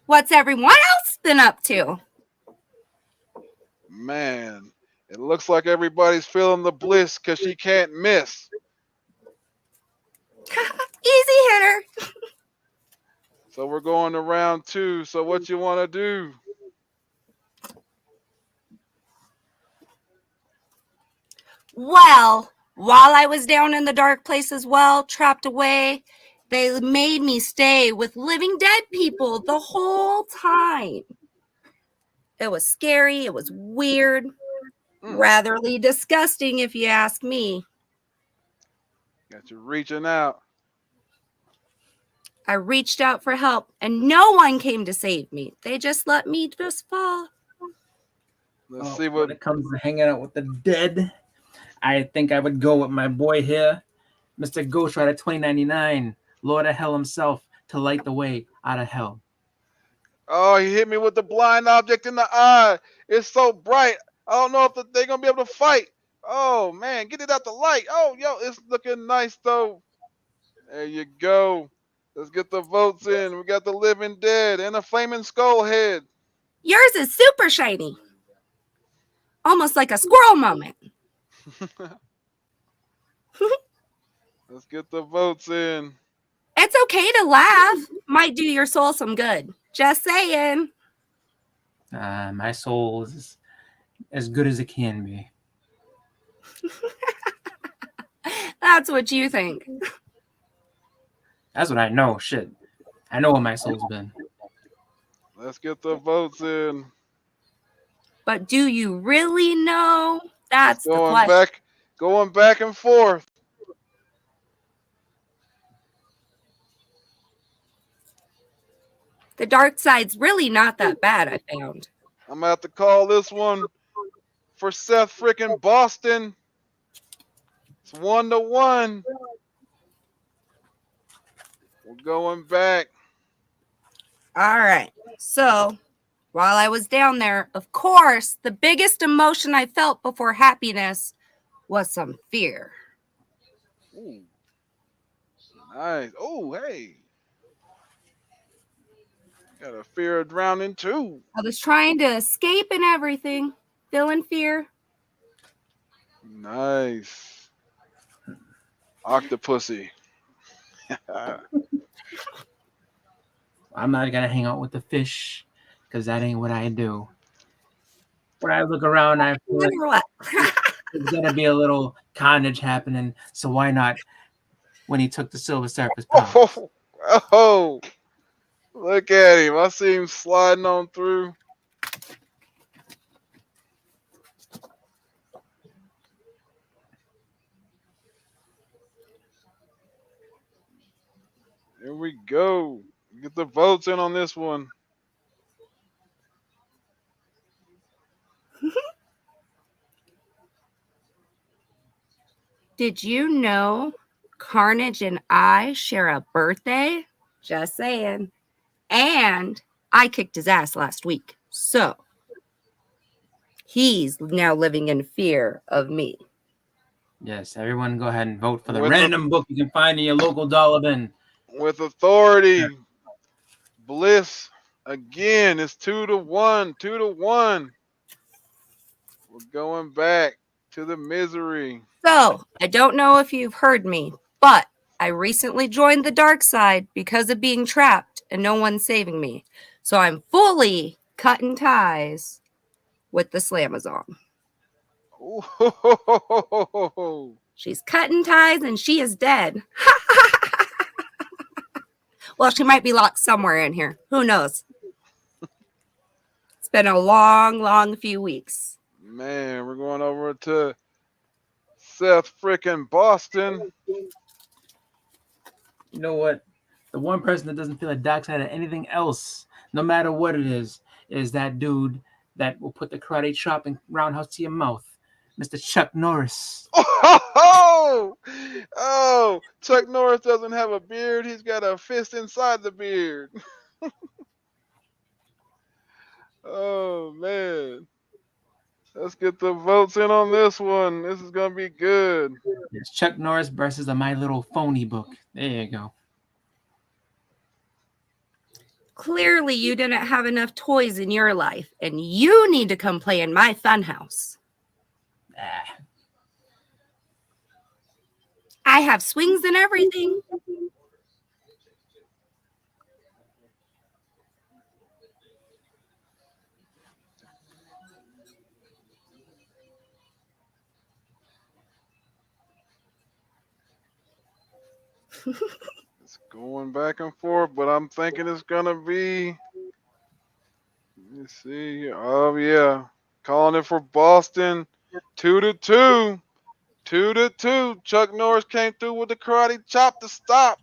What's everyone else been up to? Man, it looks like everybody's feeling the bliss because she can't miss. Easy hitter. So we're going to round two. So what you want to do? Well, while I was down in the dark place as well, trapped away, they made me stay with living dead people the whole time. It was scary. It was weird. Ratherly disgusting, if you ask me. Got you reaching out. I reached out for help, and no one came to save me. They just let me just fall. Let's see when it comes to hanging out with the dead. I think I would go with my boy here, Mr. Ghost Rider 2099, Lord of Hell himself, to light the way out of hell. Oh, he hit me with the blind object in the eye. It's so bright. I don't know if they're going to be able to fight. Oh, man, get it out the light. Oh, yo, it's looking nice, though. There you go. Let's get the votes in. We got the living dead and a flaming skull head. Yours is super shiny. Almost like a squirrel moment. Let's get the votes in. It's okay to laugh. Might do your soul some good. Just saying. My soul is as good as it can be. That's what you think. That's what I know. Shit. I know what my soul's been. Let's get the votes in. But do you really know? That's the question. Going back and forth. The dark side's really not that bad, I found. I'm going to have to call this one for Seth freaking Boston. It's 1-1. We're going back. All right. So while I was down there, of course, the biggest emotion I felt before happiness was some fear. Ooh. Nice. Oh, hey. Got a fear of drowning, too. I was trying to escape and everything, feeling fear. Nice. Octopussy. I'm not going to hang out with the fish because that ain't what I do. When I look around, I feel like there's going to be a little carnage happening. So why not when he took the Silver Surface powers? Oh, look at him. I see him sliding on through. Here we go. Get the votes in on this one. Did you know Carnage and I share a birthday? Just saying. And I kicked his ass last week. So he's now living in fear of me. Yes, everyone go ahead and vote for the With random book you can find in your local dollar bin. With authority, Bliss again. It's 2-1. 2-1. We're going back to the misery. So I don't know if you've heard me, but I recently joined the dark side because of being trapped and no one saving me. So I'm fully cutting ties with the Slamazon. Ooh. She's cutting ties and she is dead. Well, she might be locked somewhere in here. Who knows? It's been a long few weeks. Man, we're going over to Seth frickin' Boston. You know what? The one person that doesn't feel a dark side of anything else, no matter what it is that dude that will put the karate chop and roundhouse to your mouth, Mr. Chuck Norris. Oh, Chuck Norris doesn't have a beard. He's got a fist inside the beard. Oh, man. Let's get the votes in on this one. This is going to be good. It's Chuck Norris versus a My Little Phony book. There you go. Clearly, you didn't have enough toys in your life, and you need to come play in my funhouse. I have swings and everything. It's going back and forth, but I'm thinking it's going to be. Let me see here. Oh, yeah. Calling it for Boston. 2-2. 2-2. Chuck Norris came through with the karate chop to stop.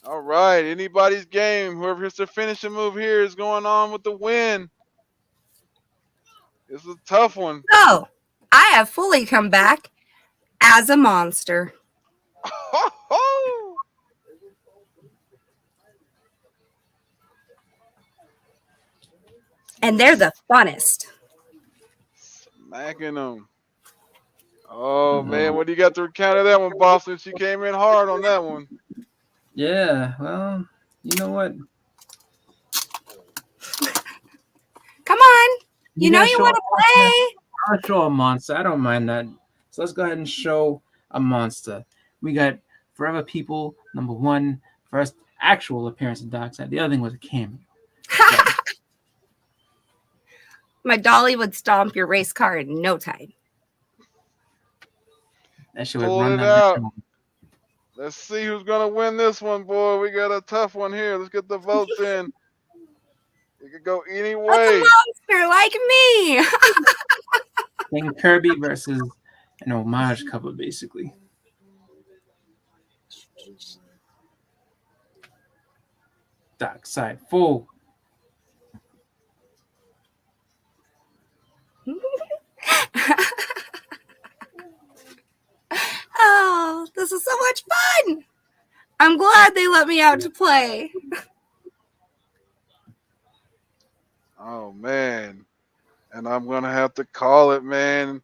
All right. Anybody's game. Whoever hits the finishing move here is going on with the win. This is a tough one. So, I have fully come back as a monster. And they're the funnest. Smacking them. Oh, man. What do you got to recount of that one, Boston? She came in hard on that one. Yeah, well, you know what? Come on. You know you want to play. I'll show a monster. I don't mind that. So let's go ahead and show a monster. We got Forever People, #1, first actual appearance of Darkseid. The other thing was a cameo. My dolly would stomp your race car in no time. That shit would Pull run it down. out. Let's see who's going to win this one, boy. We got a tough one here. Let's get the votes in. It could go any That's way. a monster like me. King Kirby versus an homage cover, basically. Darkseid full. Oh, this is so much fun. I'm glad they let me out to play. Oh, man. And I'm going to have to call it, man.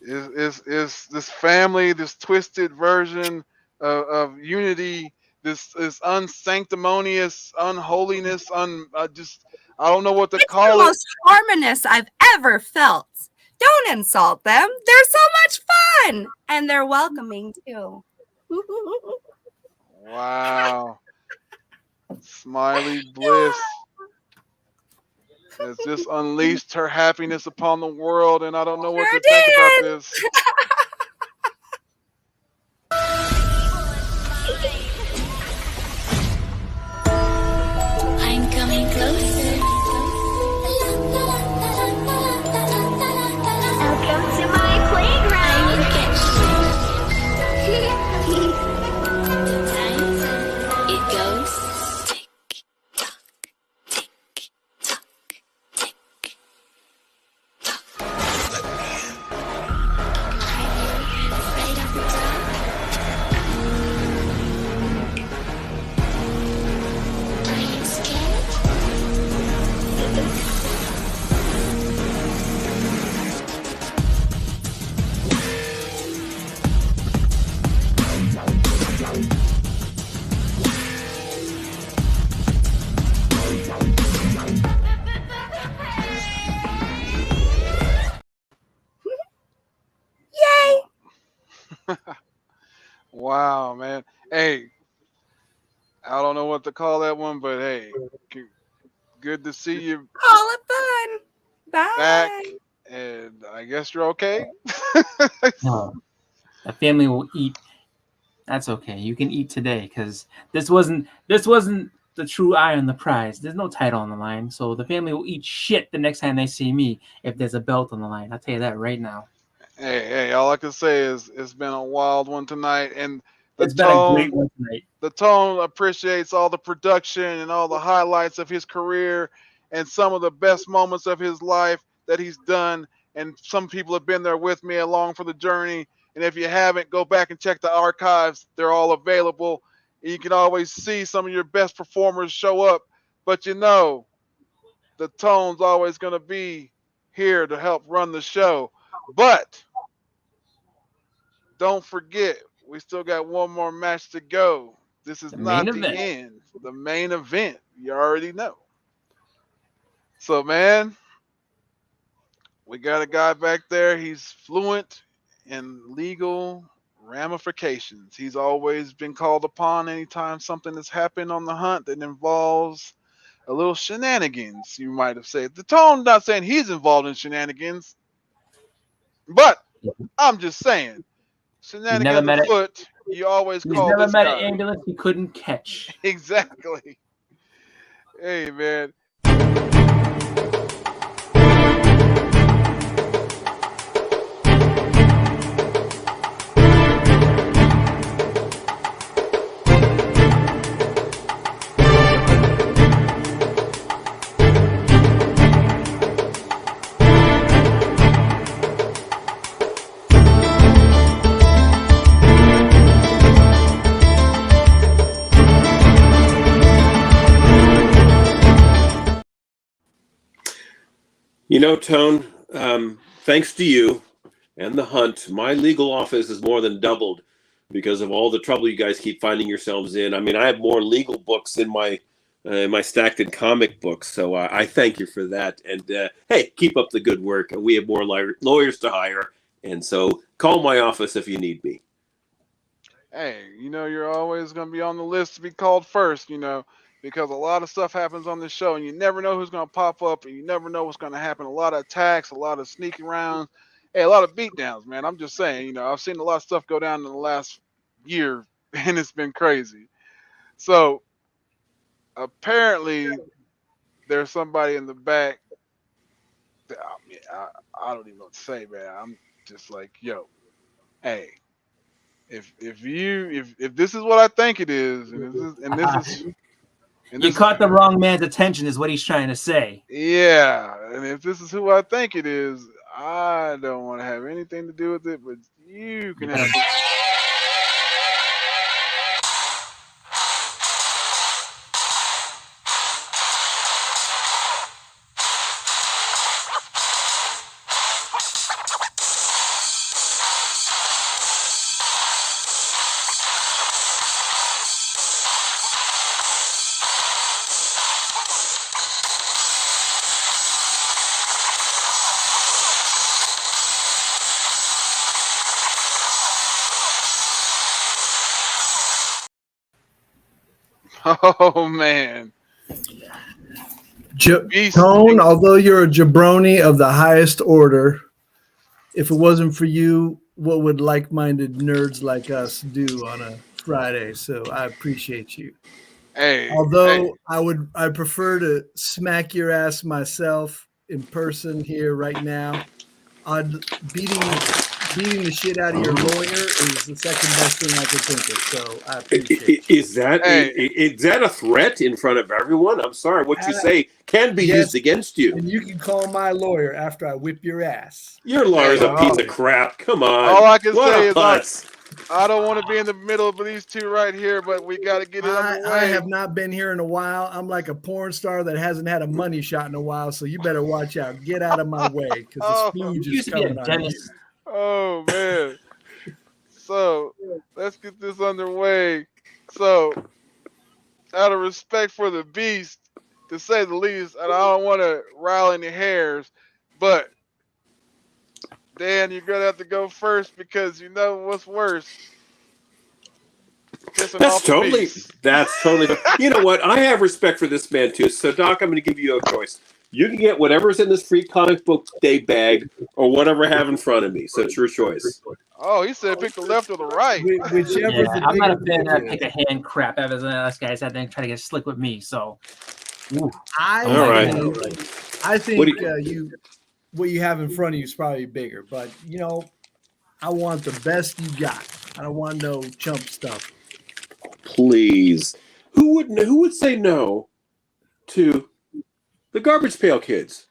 Is this family, this twisted version of unity, this unsanctimonious, unholiness, I don't know what to It's call the it. most harmonious I've ever felt. Don't insult them. They're so much fun. And they're welcoming, too. Wow. Smiley Bliss has just unleashed her happiness upon the world, and I don't know what to think about this. I'm coming closer. Welcome to my playground. I will catch you. Sometimes it goes tick Wow, man. Hey, I don't know what to call that one, but hey, good to see you Call it fun. Bye. back, and I guess you're okay. No, the family will eat. That's okay. You can eat today because this wasn't the true eye on the prize. There's no title on the line, so the family will eat shit the next time they see me if there's a belt on the line. I'll tell you that right now. Hey, all I can say is it's been a wild one tonight, and It's been a great one tonight. the tone appreciates all the production and all the highlights of his career and some of the best moments of his life that he's done. And some people have been there with me along for the journey. And if you haven't, go back and check the archives. They're all available. You can always see some of your best performers show up. But you know, the tone's always going to be here to help run the show. But don't forget, we still got one more match to go. This is not main the event. end. The main event. You already know. So, man, we got a guy back there. He's fluent in legal ramifications. He's always been called upon anytime something has happened on the hunt that involves a little shenanigans, you might have said. The tone not saying he's involved in shenanigans, but I'm just saying, shenanigans met it. afoot, you always He's call never this met guy. an ambulance he couldn't catch. Exactly. Hey, man. You know, Tone, thanks to you and the hunt, my legal office has more than doubled because of all the trouble you guys keep finding yourselves in. I mean, I have more legal books in my stacked in comic books, so I thank you for that. And hey, keep up the good work. We have more lawyers to hire, and so call my office if you need me. Hey, you know, you're always going to be on the list to be called first, you know, because a lot of stuff happens on this show and you never know who's going to pop up and you never know what's going to happen. A lot of attacks, a lot of sneaking around, hey, a lot of beatdowns, man. I'm just saying, you know, I've seen a lot of stuff go down in the last year and it's been crazy. So apparently there's somebody in the back. I don't even know what to say, man. I'm just like, yo, hey. If this is what I think it is, You caught the wrong man's attention, is what he's trying to say. yeah, and if this is who I think it is, I don't want to have anything to do with it, but you can have. Oh man. Tone, although you're a jabroni of the highest order, if it wasn't for you, what would like-minded nerds like us do on a Friday? So I appreciate you. Hey. Although I prefer to smack your ass myself in person here right now. Beating the shit out of your lawyer is the second best thing I could think of. So I appreciate it. Is that a threat in front of everyone? I'm sorry. What you say can be used against you. And you can call my lawyer after I whip your ass. Your lawyer's a piece of crap. Come on. All I can What say a is putz. I don't want to be in the middle of these two right here, but we got to get it underway. I have not been here in a while. I'm like a porn star that hasn't had a money shot in a while, so you better watch out. Get out of my way because the splooge is coming on you. Oh man. So let's get this underway. So out of respect for the beast, to say the least, and I don't want to rile any hairs, but Dan, you're gonna have to go first because you know what's worse. Pissing That's off the totally. beast. That's totally. You know what? I have respect for this man too. So, Doc, I'm going to give you a choice. You can get whatever's in this free comic book day bag, or whatever I have in front of me. So it's your choice. Oh, he said pick the left or the right. Whichever. Yeah, I'm not a fan of pick a hand crap as us guys had then try to get slick with me. So, ooh. I All right. think What do what you have in front of you is probably bigger, but you know, I want the best you got. I don't want no chump stuff. Please, who would say no to the Garbage Pail Kids?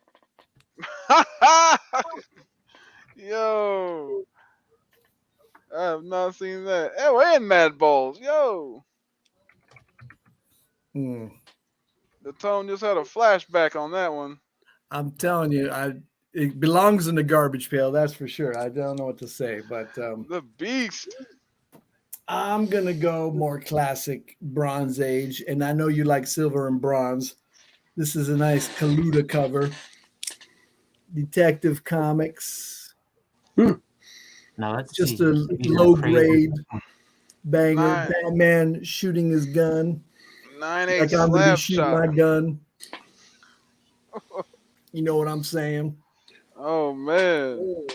Yo, I have not seen that. Oh, and Mad Balls. Yo, Hmm. the tone just had a flashback on that one. I'm telling you, it belongs in the garbage pail. That's for sure. I don't know what to say, but The Beast. I'm gonna go more classic Bronze Age, and I know you like silver and bronze. This is a nice Kaluta cover. Detective Comics. No, that's Just a low grade banger. Batman shooting his gun. 9/8 Like I'm gonna be slap shooting shot. my gun. You know what I'm saying? Oh man,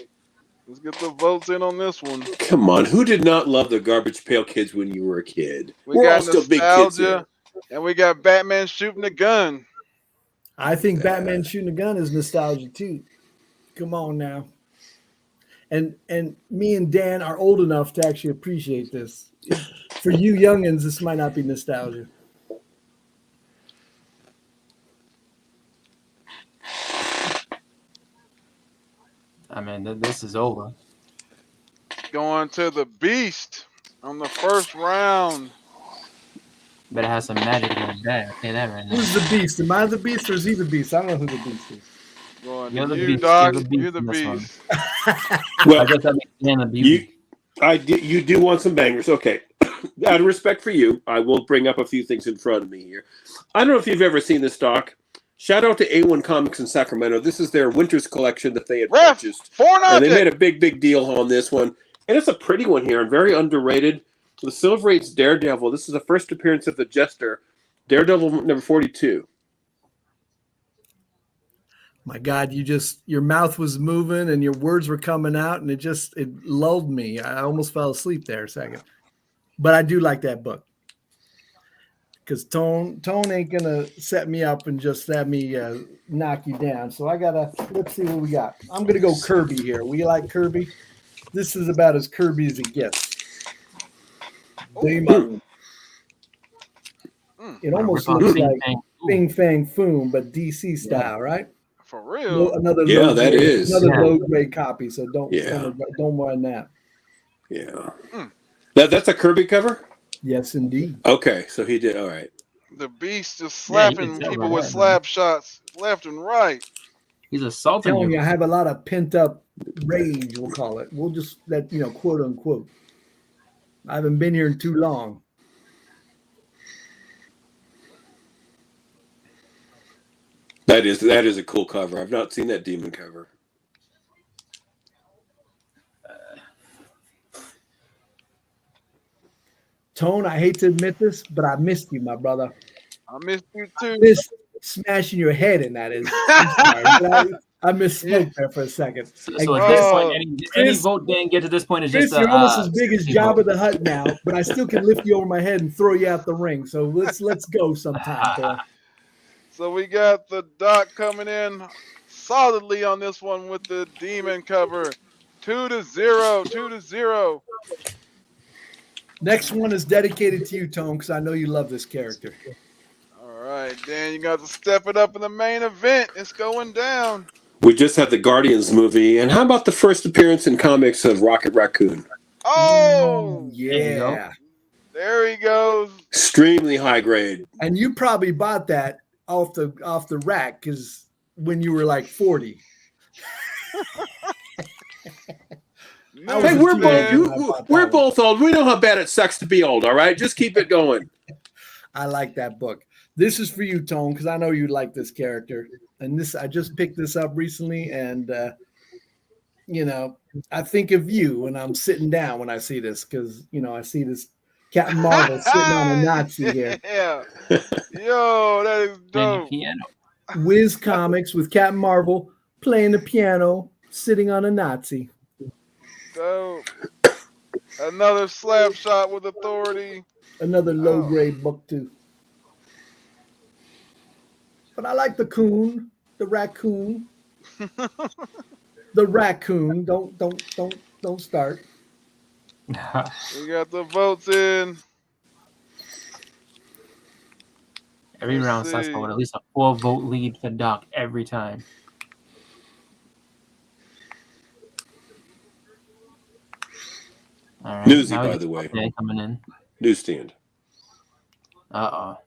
let's get the votes in on this one. Come on, who did not love the Garbage Pail Kids when you were a kid? We We're all got still big kids here. nostalgia, and we got Batman shooting the gun. I think Batman shooting a gun is nostalgia too. Come on now. And me and Dan are old enough to actually appreciate this. For you youngins, this might not be nostalgia. I mean, this is over. Going to the Beast on the first round. Better have some magic in his bag. I'll say that right now. Who's the beast? Am I the beast or is he the beast? I don't know who the beast is. Going You're to the you, beast. Doc. You're the beast You're the in this one. Beast. Well, I guess I understand the beauty. you do want some bangers. Okay. Out of respect for you, I will bring up a few things in front of me here. I don't know if you've ever seen this, Doc. Shout out to A1 Comics in Sacramento. This is their Winter's collection that they had purchased. And they made a big deal on this one. And it's a pretty one here and very underrated. The Silver Age's Daredevil. This is the first appearance of the Jester. Daredevil number 42. My God, your mouth was moving and your words were coming out and it lulled me. I almost fell asleep there a second. But I do like that book. Because Tone ain't gonna set me up and just let me knock you down. So let's see what we got. I'm gonna go Kirby here. We like Kirby. This is about as Kirby as it gets. It almost looks like Bing Fang Foom, but DC style, right? For real. Another low grade copy. So don't mind that. Yeah. That's a Kirby cover? Yes, indeed. Okay, so he did. All right. The Beast just slapping people with slap shots left and right. He's assaulting telling you. you, I have a lot of pent up rage, we'll call it. We'll just let, quote unquote. I haven't been here in too long. That is a cool cover. I've not seen that demon cover. Tone, I hate to admit this, but I missed you, my brother. I missed you too. Missed smashing your head in that is. I'm sorry. I misspoke there for a second. So at this point, any vote Dan get to this point is Chris, just you're almost as big as Jabba the Hutt now, but I still can lift you over my head and throw you out the ring. So let's go sometime, boy. So we got the Doc coming in solidly on this one with the demon cover. 2-0, 2-0. Next one is dedicated to you, Tone, because I know you love this character. All right, Dan, you got to step it up in the main event. It's going down. We just had the Guardians movie, and how about the first appearance in comics of Rocket Raccoon? Oh, yeah. There he goes. Extremely high grade. And you probably bought that off the rack because when you were like 40. Hey, we're both old. We know how bad it sucks to be old, all right? Just keep it going. I like that book. This is for you, Tone, because I know you like this character. And I just picked this up recently, and I think of you when I'm sitting down when I see this, because I see this Captain Marvel sitting on a Nazi here. Yeah. Yo, that is Playing the dope. piano. Wiz Comics with Captain Marvel playing the piano, sitting on a Nazi. Dope. Another slap shot with authority. Another low grade book too. But I like the coon, the raccoon. The raccoon. Don't start. We got the votes in. Every Let's round starts see. with at least a 4-vote lead for Doc every time. All right. Newsy, now we by got the way. Day coming in. Newsstand. Uh-oh.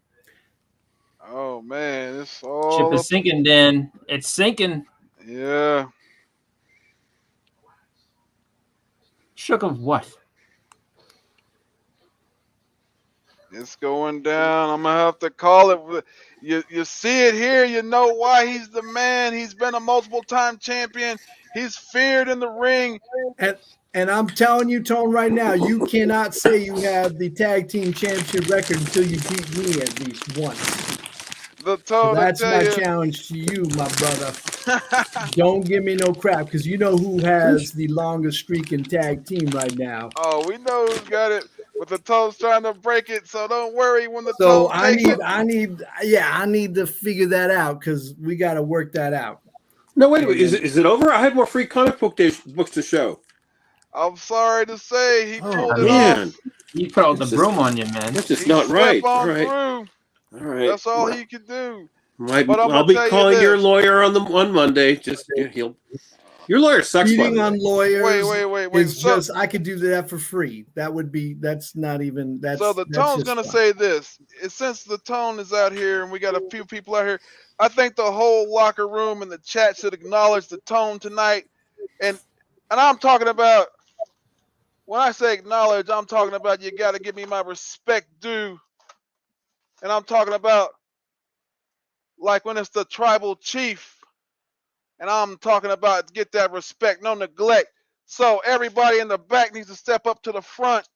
Oh man, it's all Ship up. is sinking, Dan. It's sinking. Yeah. Shook of what? It's going down. I'm gonna have to call it. You see it here. You know why he's the man. He's been a multiple-time champion. He's feared in the ring. And I'm telling you, Tone, right now, you cannot say you have the tag team championship record until you beat me at least once. The So Tone, that's I my tell you. challenge to you, my brother. Don't give me no crap, because you know who has the longest streak in tag team right now. Oh, we know who's got it. But the Tone's trying to break it, so don't worry when the So Tone I takes need to figure that out, because we got to work that out. No, wait a minute. Is it over? I had more free comic book books to show. I'm sorry to say he pulled it Man. off. You put all the That's broom just- on you, man. That's just He not right. slept on All right. through. All right. That's all Well, he could do. I'll I'ma be tell you calling your this. lawyer on Monday. Just your lawyer sucks. by Cheating the on way. lawyers Wait. is just, I could do that for free. That's not even, that's So the that's Tone's just gonna fine. say this. Since the Tone is out here and we got a few people out here, I think the whole locker room and the chat should acknowledge the Tone tonight. And I'm talking about, when I say acknowledge, I'm talking about you got to give me my respect due. And I'm talking about like when it's the tribal chief. And I'm talking about get that respect, no neglect. So everybody in the back needs to step up to the front.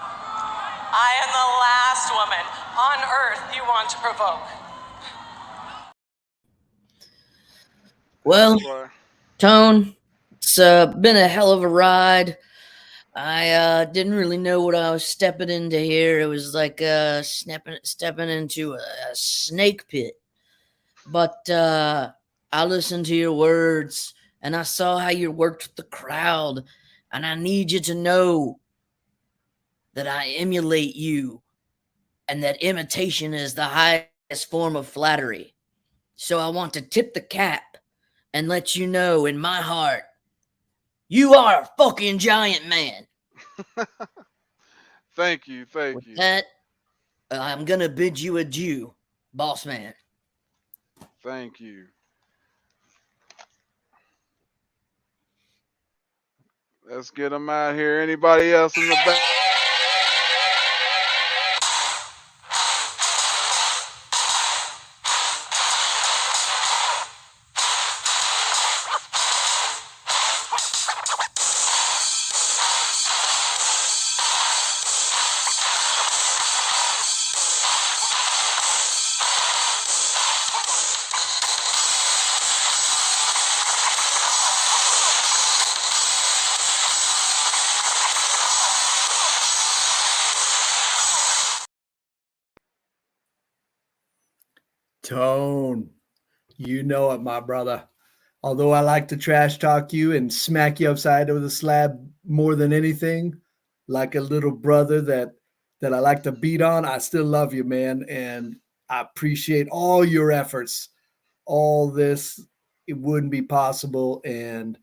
I am the last woman on earth you want to provoke. Well, Tone, it's been a hell of a ride. I didn't really know what I was stepping into here. It was like stepping into a snake pit. But I listened to your words, and I saw how you worked with the crowd, and I need you to know that I emulate you, and that imitation is the highest form of flattery. So I want to tip the cap and let you know in my heart, you are a fucking giant man. Thank you. That, I'm going to bid you adieu, boss man. Thank you. Let's get them out here. Anybody else in the back? Tone, you know it, my brother. Although I like to trash talk you and smack you upside of the slab more than anything, like a little brother that I like to beat on, I still love you, man, and I appreciate all your efforts. All this, it wouldn't be possible, and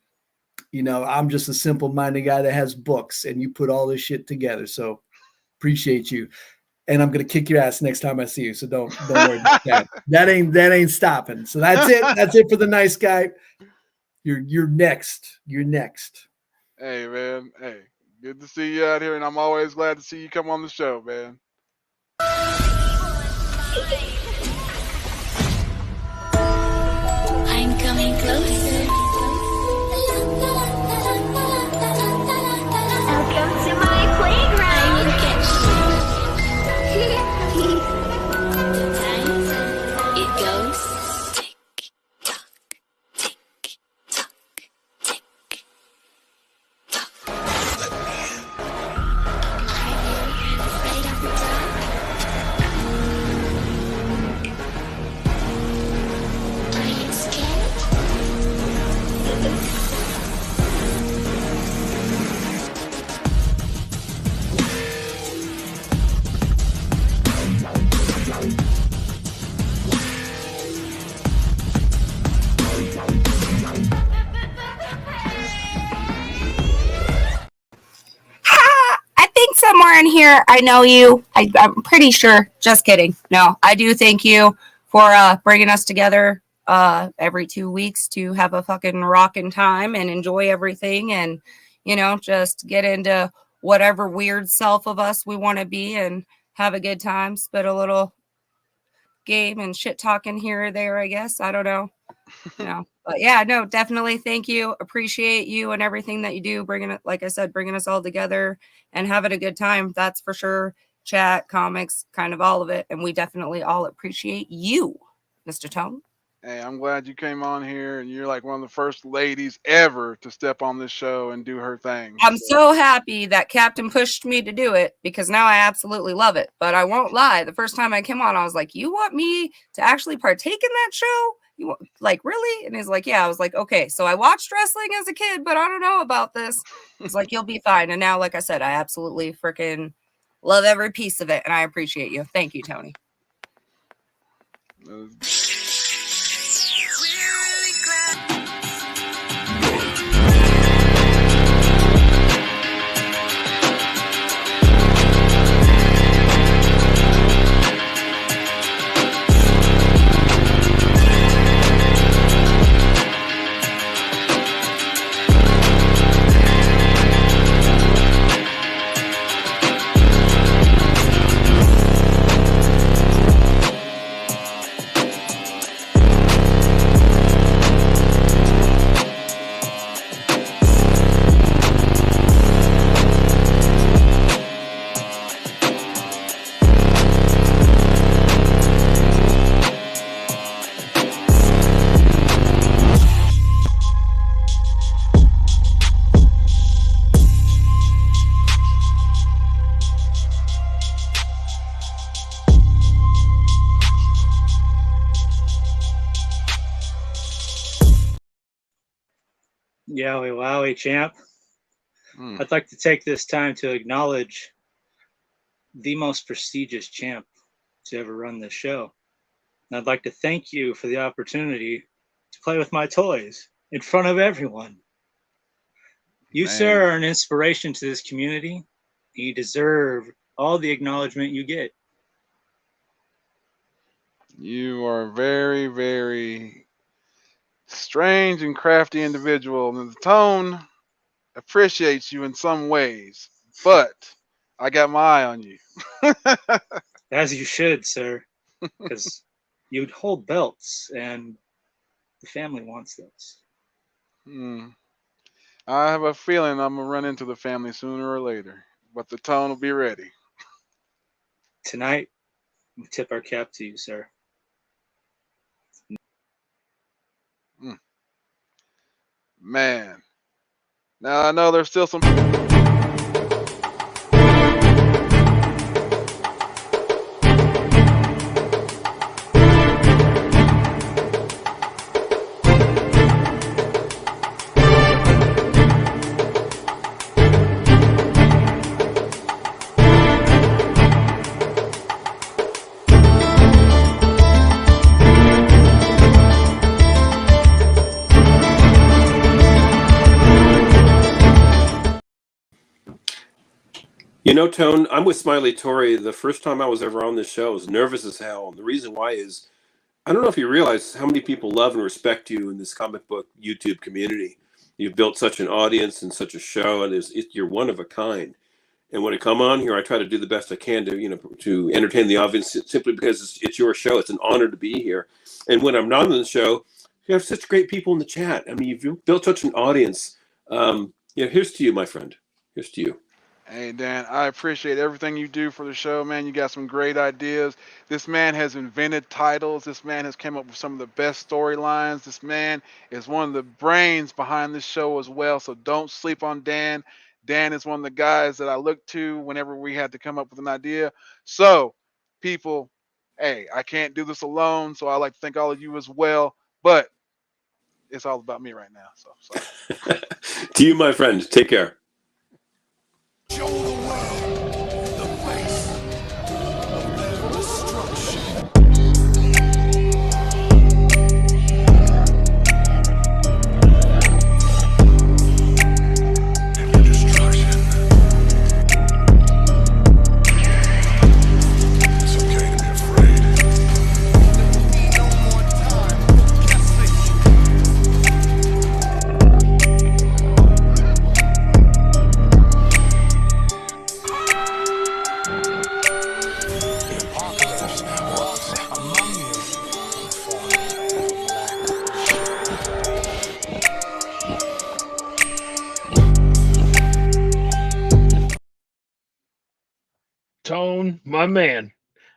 you know, I'm just a simple-minded guy that has books, and you put all this shit together, so appreciate you. and I'm gonna kick your ass next time I see you. So don't worry about that. That ain't stopping. So that's it. That's it for the nice guy. You're next. You're next. Hey, man. Hey, good to see you out here, and I'm always glad to see you come on the show, man. I'm coming closer. Welcome to my playground. I will catch you. Sometimes it goes. Somewhere in here, I know you. I'm pretty sure. Just kidding. No, I do thank you for bringing us together every 2 weeks to have a fucking rockin' time and enjoy everything and, you know, just get into whatever weird self of us we want to be and have a good time, spit a little game and shit talking here or there, I guess. I don't know. You know. But yeah, no, definitely thank you. Appreciate you and everything that you do, bringing it, like I said, bringing us all together and having a good time. That's for sure. Chat, comics, kind of all of it. And we definitely all appreciate you, Mr. Tone. Hey, I'm glad you came on here, and you're like one of the first ladies ever to step on this show and do her thing. I'm so happy that Captain pushed me to do it because now I absolutely love it. But I won't lie. The first time I came on, I was like, you want me to actually partake in that show? You like, really? And he's like, yeah. I was like, okay. So I watched wrestling as a kid, but I don't know about this. He's like, you'll be fine. And now, like I said, I absolutely freaking love every piece of it. And I appreciate you. Thank you, Tony. Yowie wowie, champ. I'd like to take this time to acknowledge the most prestigious champ to ever run this show. And I'd like to thank you for the opportunity to play with my toys in front of everyone. You, sir, are an inspiration to this community. And you deserve all the acknowledgement you get. You are a very, very strange and crafty individual, and the Tone appreciates you in some ways, but I got my eye on you. As you should, sir, because you'd hold belts, and the family wants those. I have a feeling I'm gonna run into the family sooner or later, but the Tone will be ready. Tonight, we tip our cap to you, sir. Man, now I know there's still some You know, Tone, I'm with Smiley Tory. The first time I was ever on this show, I was nervous as hell. And the reason why is I don't know if you realize how many people love and respect you in this comic book YouTube community. You've built such an audience and such a show, and you're one of a kind. And when I come on here, I try to do the best I can to entertain the audience simply because it's your show. It's an honor to be here. And when I'm not on the show, you have such great people in the chat. I mean, you've built such an audience. Here's to you, my friend. Here's to you. Hey, Dan, I appreciate everything you do for the show, man. You got some great ideas. This man has invented titles. This man has come up with some of the best storylines. This man is one of the brains behind this show as well. So don't sleep on Dan. Dan is one of the guys that I look to whenever we had to come up with an idea. So, people, hey, I can't do this alone. So I like to thank all of you as well. But it's all about me right now. So sorry. To you, my friend. Take care. Show the world the face of their destruction. Their destruction. It's okay to be afraid. There will be no more time guessing. Tone, my man.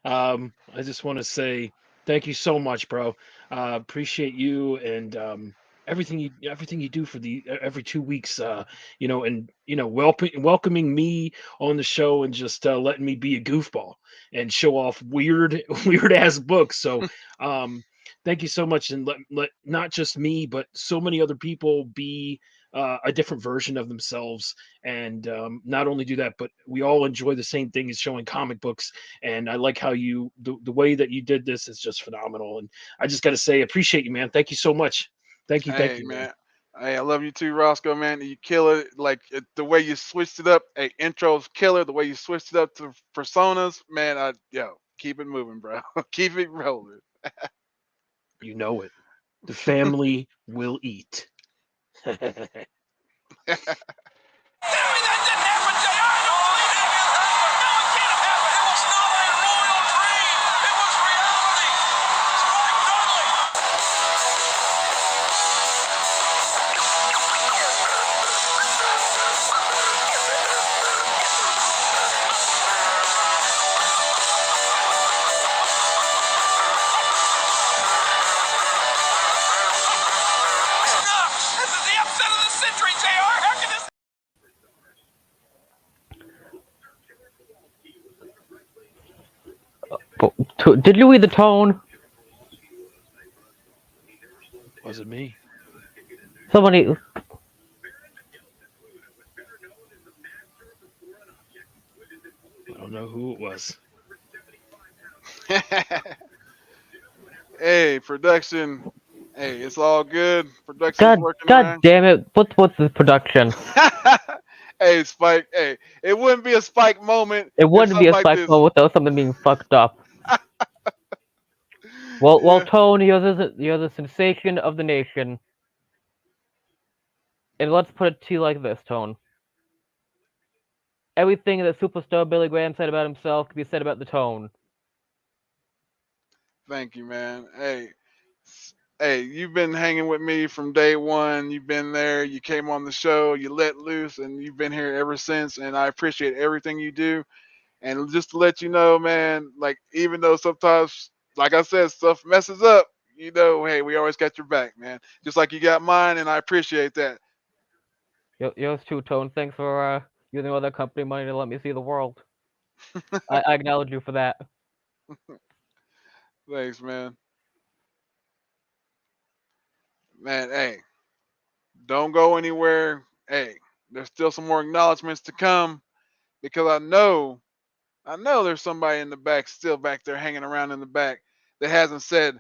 I just want to say thank you so much, bro. Appreciate you and everything you do for the every 2 weeks. Welcoming me on the show and just letting me be a goofball and show off weird ass books. So thank you so much, and let not just me but so many other people be a different version of themselves, and not only do that, but we all enjoy the same thing as showing comic books. And I like how the way that you did this is just phenomenal, and I just got to say appreciate you, man. Thank you so much. Thank you. Hey, man. Hey, I love you too, Roscoe, man. You kill it. Like the way you switched it up. Hey, intro's killer. The way you switched it up to personas, man. Keep it moving, bro. Keep it rolling. You know it. The family will eat. Did you read the Tone? Was it me? Somebody. I don't know who it was. Hey, production. Hey, it's all good. Production's working God around. damn it! What's this production? Hey, Spike. Hey, it wouldn't be a Spike moment. It wouldn't be a something like this. cycle without something being fucked up. Well, Tone, you're the sensation of the nation. And let's put it to you like this, Tone. Everything that superstar Billy Graham said about himself can be said about the Tone. Thank you, man. Hey, you've been hanging with me from day one. You've been there. You came on the show. You let loose, and you've been here ever since. And I appreciate everything you do. And just to let you know, man, like even though sometimes, like I said, stuff messes up, hey, we always got your back, man. Just like you got mine, and I appreciate that. Yours too, Tone. Thanks for using all that company money to let me see the world. I acknowledge you for that. Thanks, man. Man, hey, don't go anywhere. Hey, there's still some more acknowledgments to come because I know there's somebody in the back, still back there hanging around in the back that hasn't said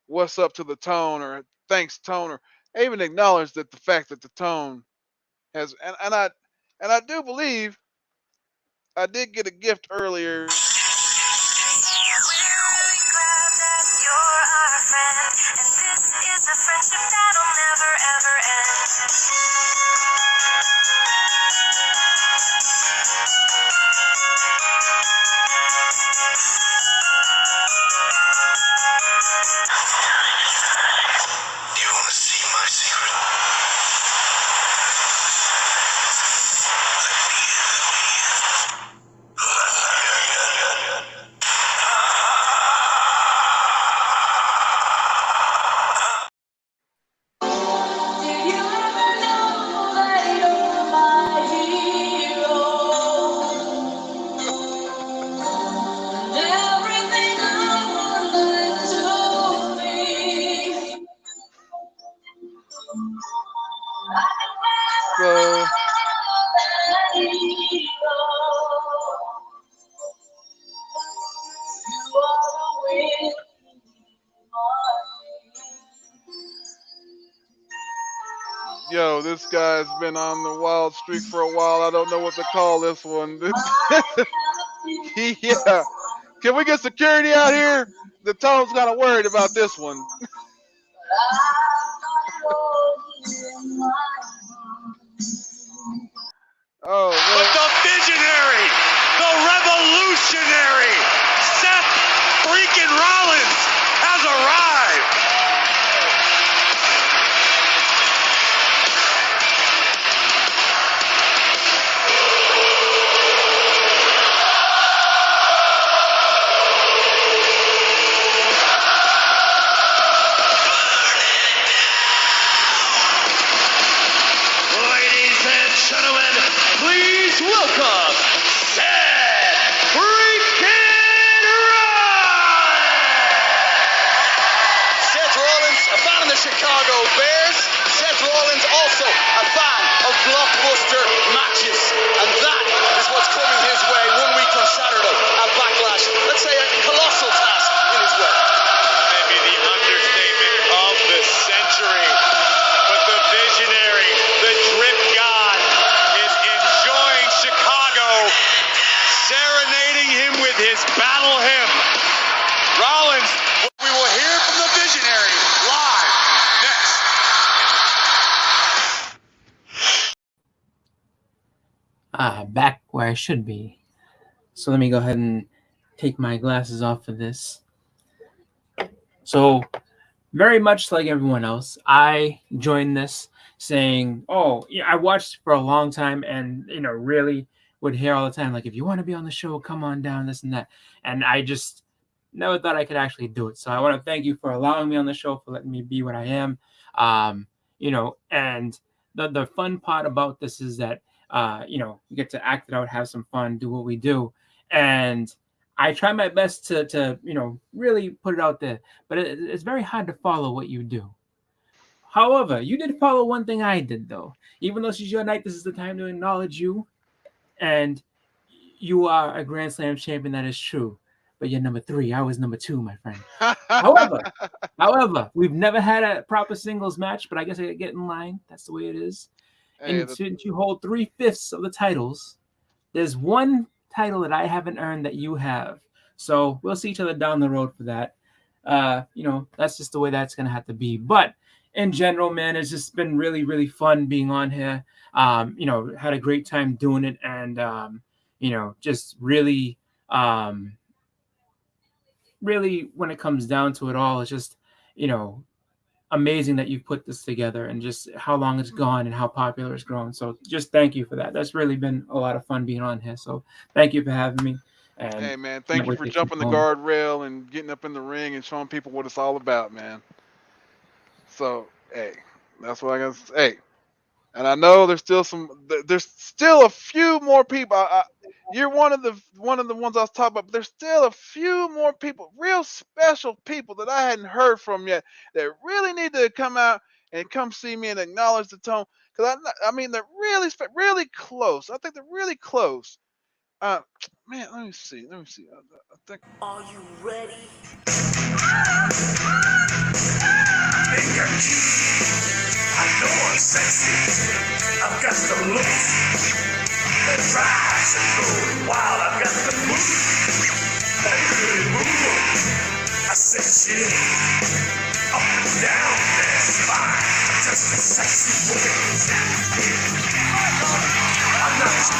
what's up to the Tone or thanks Tone or even acknowledged that the fact that the Tone has, and I do believe I did get a gift earlier. Do you want to see my secret? So yo, this guy's been on the wild streak for a while. I don't know what to call this one. Yeah. Can we get security out here? The Tone's kind of worried about this one. Oh, But the visionary, the revolutionary, Seth freaking Rollins has arrived. Ladies and gentlemen, please welcome Seth freaking Rollins! Seth Rollins, a fan of the Chicago Bears. Seth Rollins also a fan of blockbuster matches. And that is what's coming his way 1 week on Saturday at Backlash. Let's say a colossal task in his way. Maybe the understatement of the century. But the visionary, the drip god, is enjoying Chicago, serenading him with his battle hymn. Rollins, we will hear from the visionary live next. Back where I should be. So let me go ahead and take my glasses off for this. So, very much like everyone else, I joined this saying, oh, yeah, I watched for a long time and, really would hear all the time, like, if you want to be on the show, come on down, this and that. And I just never thought I could actually do it. So I want to thank you for allowing me on the show, for letting me be what I am. And the fun part about this is that, we get to act it out, have some fun, do what we do. And I try my best to really put it out there, but it's very hard to follow what you do. However, you did follow one thing I did, though. Even though she's your night, this is the time to acknowledge you. And you are a Grand Slam champion, that is true. But you're number 3. I was number 2, my friend. However, we've never had a proper singles match, but I guess I get in line. That's the way it is. Hey, And since you hold 3/5 of the titles, there's one title that I haven't earned that you have. So we'll see each other down the road for that. That's just the way that's going to have to be. But in general, man, it's just been really, really fun being on here. Had a great time doing it. And, just really, really, when it comes down to it all, it's just, amazing that you've put this together and just how long it's gone and how popular it's grown. So just thank you for that. That's really been a lot of fun being on here. So thank you for having me. And hey, man, thank you for jumping the guardrail and getting up in the ring and showing people what it's all about, man. So, hey, that's what I got to say. Hey, and I know there's still a few more people. You're one of the ones I was talking about, but there's still a few more people, real special people that I hadn't heard from yet that really need to come out and come see me and acknowledge the Tone. Because they're really close. I think they're really close. Man, let me see. I think. Are you ready? I know I'm sexy. I've got the looks. The drive. nice and going wild. I've got the move. Have you really moved? I said shit. Up and down, that's fine. I'm just a sexy boy. I'm not your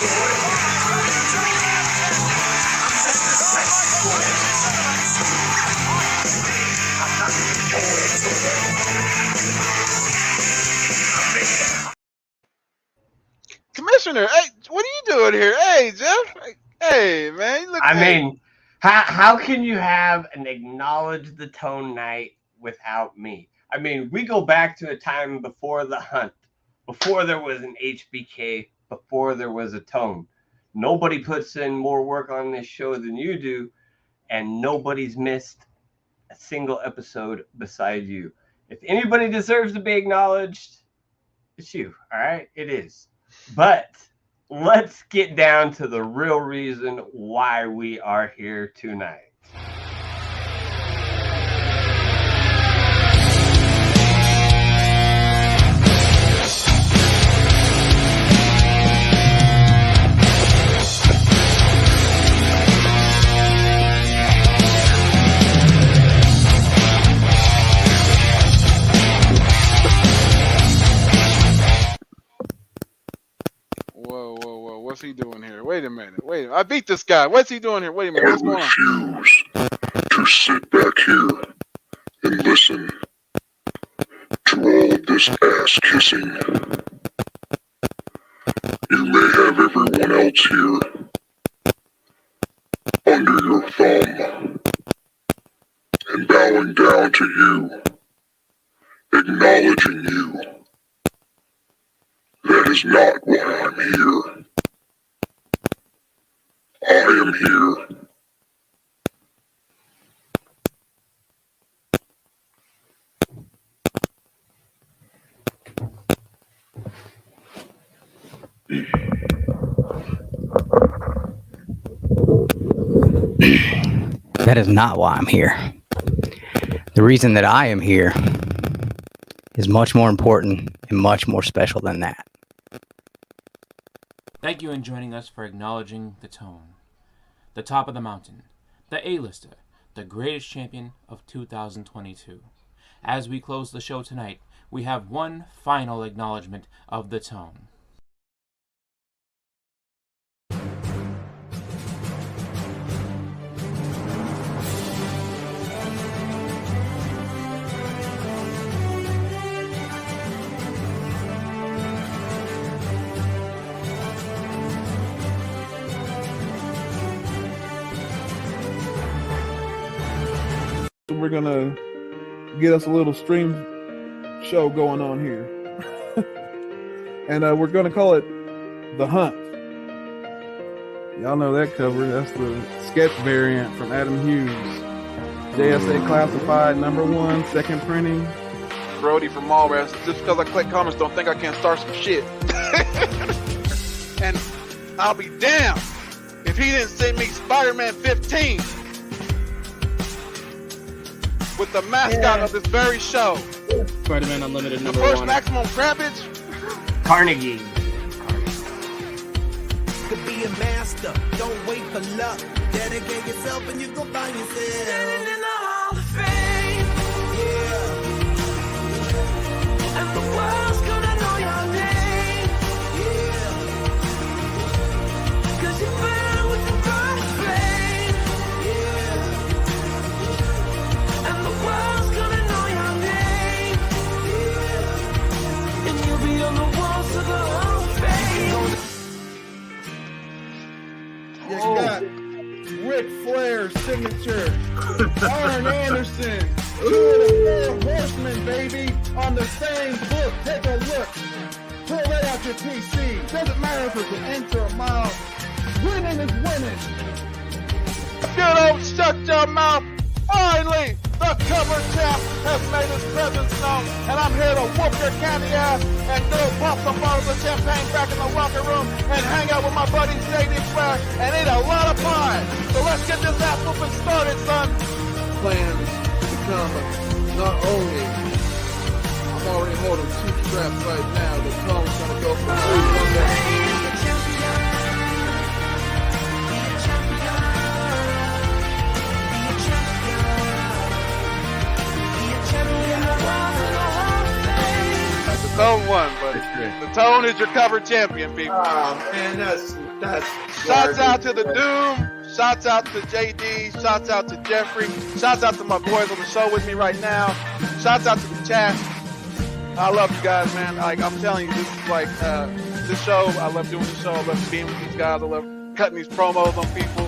boy. I'm just a sexy boy. I'm not your boy. Commissioner, hey, what are you doing here? Hey, Jeff. Hey, man. You look I hey. mean, how can you have an Acknowledge the Tone night without me? I mean, we go back to a time before the Hunt, before there was an HBK, before there was a Tone. Nobody puts in more work on this show than you do, and nobody's missed a single episode beside you. If anybody deserves to be acknowledged, it's you, all right? It is. But let's get down to the real reason why we are here tonight. Whoa. What's he doing here? Wait a minute. I beat this guy. What's he doing here? Wait a minute. What's going on? refuse to sit back here and listen to all of this ass kissing. You may have everyone else here under your thumb and bowing down to you, acknowledging you. That is not why I'm here. I am here That is not why I'm here. The reason that I am here is much more important and much more special than that. Thank you in joining us for Acknowledging the Tone, the top of the mountain, the A-lister, the greatest champion of 2022. As we close the show tonight, we have one final acknowledgement of the Tone. We're gonna get us a little stream show going on here. And we're gonna call it The Hunt. Y'all know that cover. That's the sketch variant from Adam Hughes. JSA Classified #1, second printing. Brody from Mallrats. Just because I click comments, don't think I can't start some shit. And I'll be damned if he didn't send me Spider-Man 15 with the mascot of this very show. Spider-Man Unlimited The number first 1. Maximum Crabbage. Carnegie. To be a master, don't wait for luck. Dedicate yourself and you go find yourself. Standing in the Hall of Fame. Yeah. And the world's gonna know your name. Yeah. 'Cause you burn with the first flame. Yeah. And the world's gonna know your name. Yeah. And you'll be on the walls of the Hall of Fame. You got Ric Flair's signature, Arn Anderson, 2 of the 4 horsemen, baby, on the same book. Take a look. Pull that out your PC. Doesn't matter if it's an inch or a mile. Winning is winning. If you don't shut your mouth, finally, the cover champ has made his presence known, and I'm here to whoop your candy ass and go pop some bottles of champagne back in the locker room and hang out with my buddy JD Flair and eat a lot of pie. So let's get this ass whooping started, son. Plans to become not only, I'm already holding 2 straps right now. The Tone's gonna go for 3 one day. Tone won, but the Tone is your cover champion, people. Oh man, that's Shouts out to the Doom. Shouts out to JD. Shouts out to Jeffrey. Shouts out to my boys on the show with me right now. Shouts out to the chat. I love you guys, man. Like I'm telling you, this is like this show. I love doing the show. I love being with these guys. I love cutting these promos on people.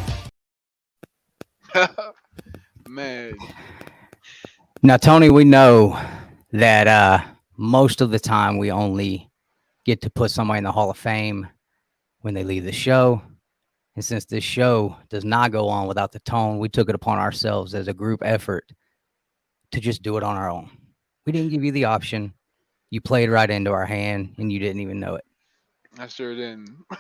Man. Now, Tony, we know that most of the time we only get to put somebody in the Hall of Fame when they leave the show. And since this show does not go on without the Tone, we took it upon ourselves as a group effort to just do it on our own. We didn't give you the option. You played right into our hand, and you didn't even know it. I sure didn't. A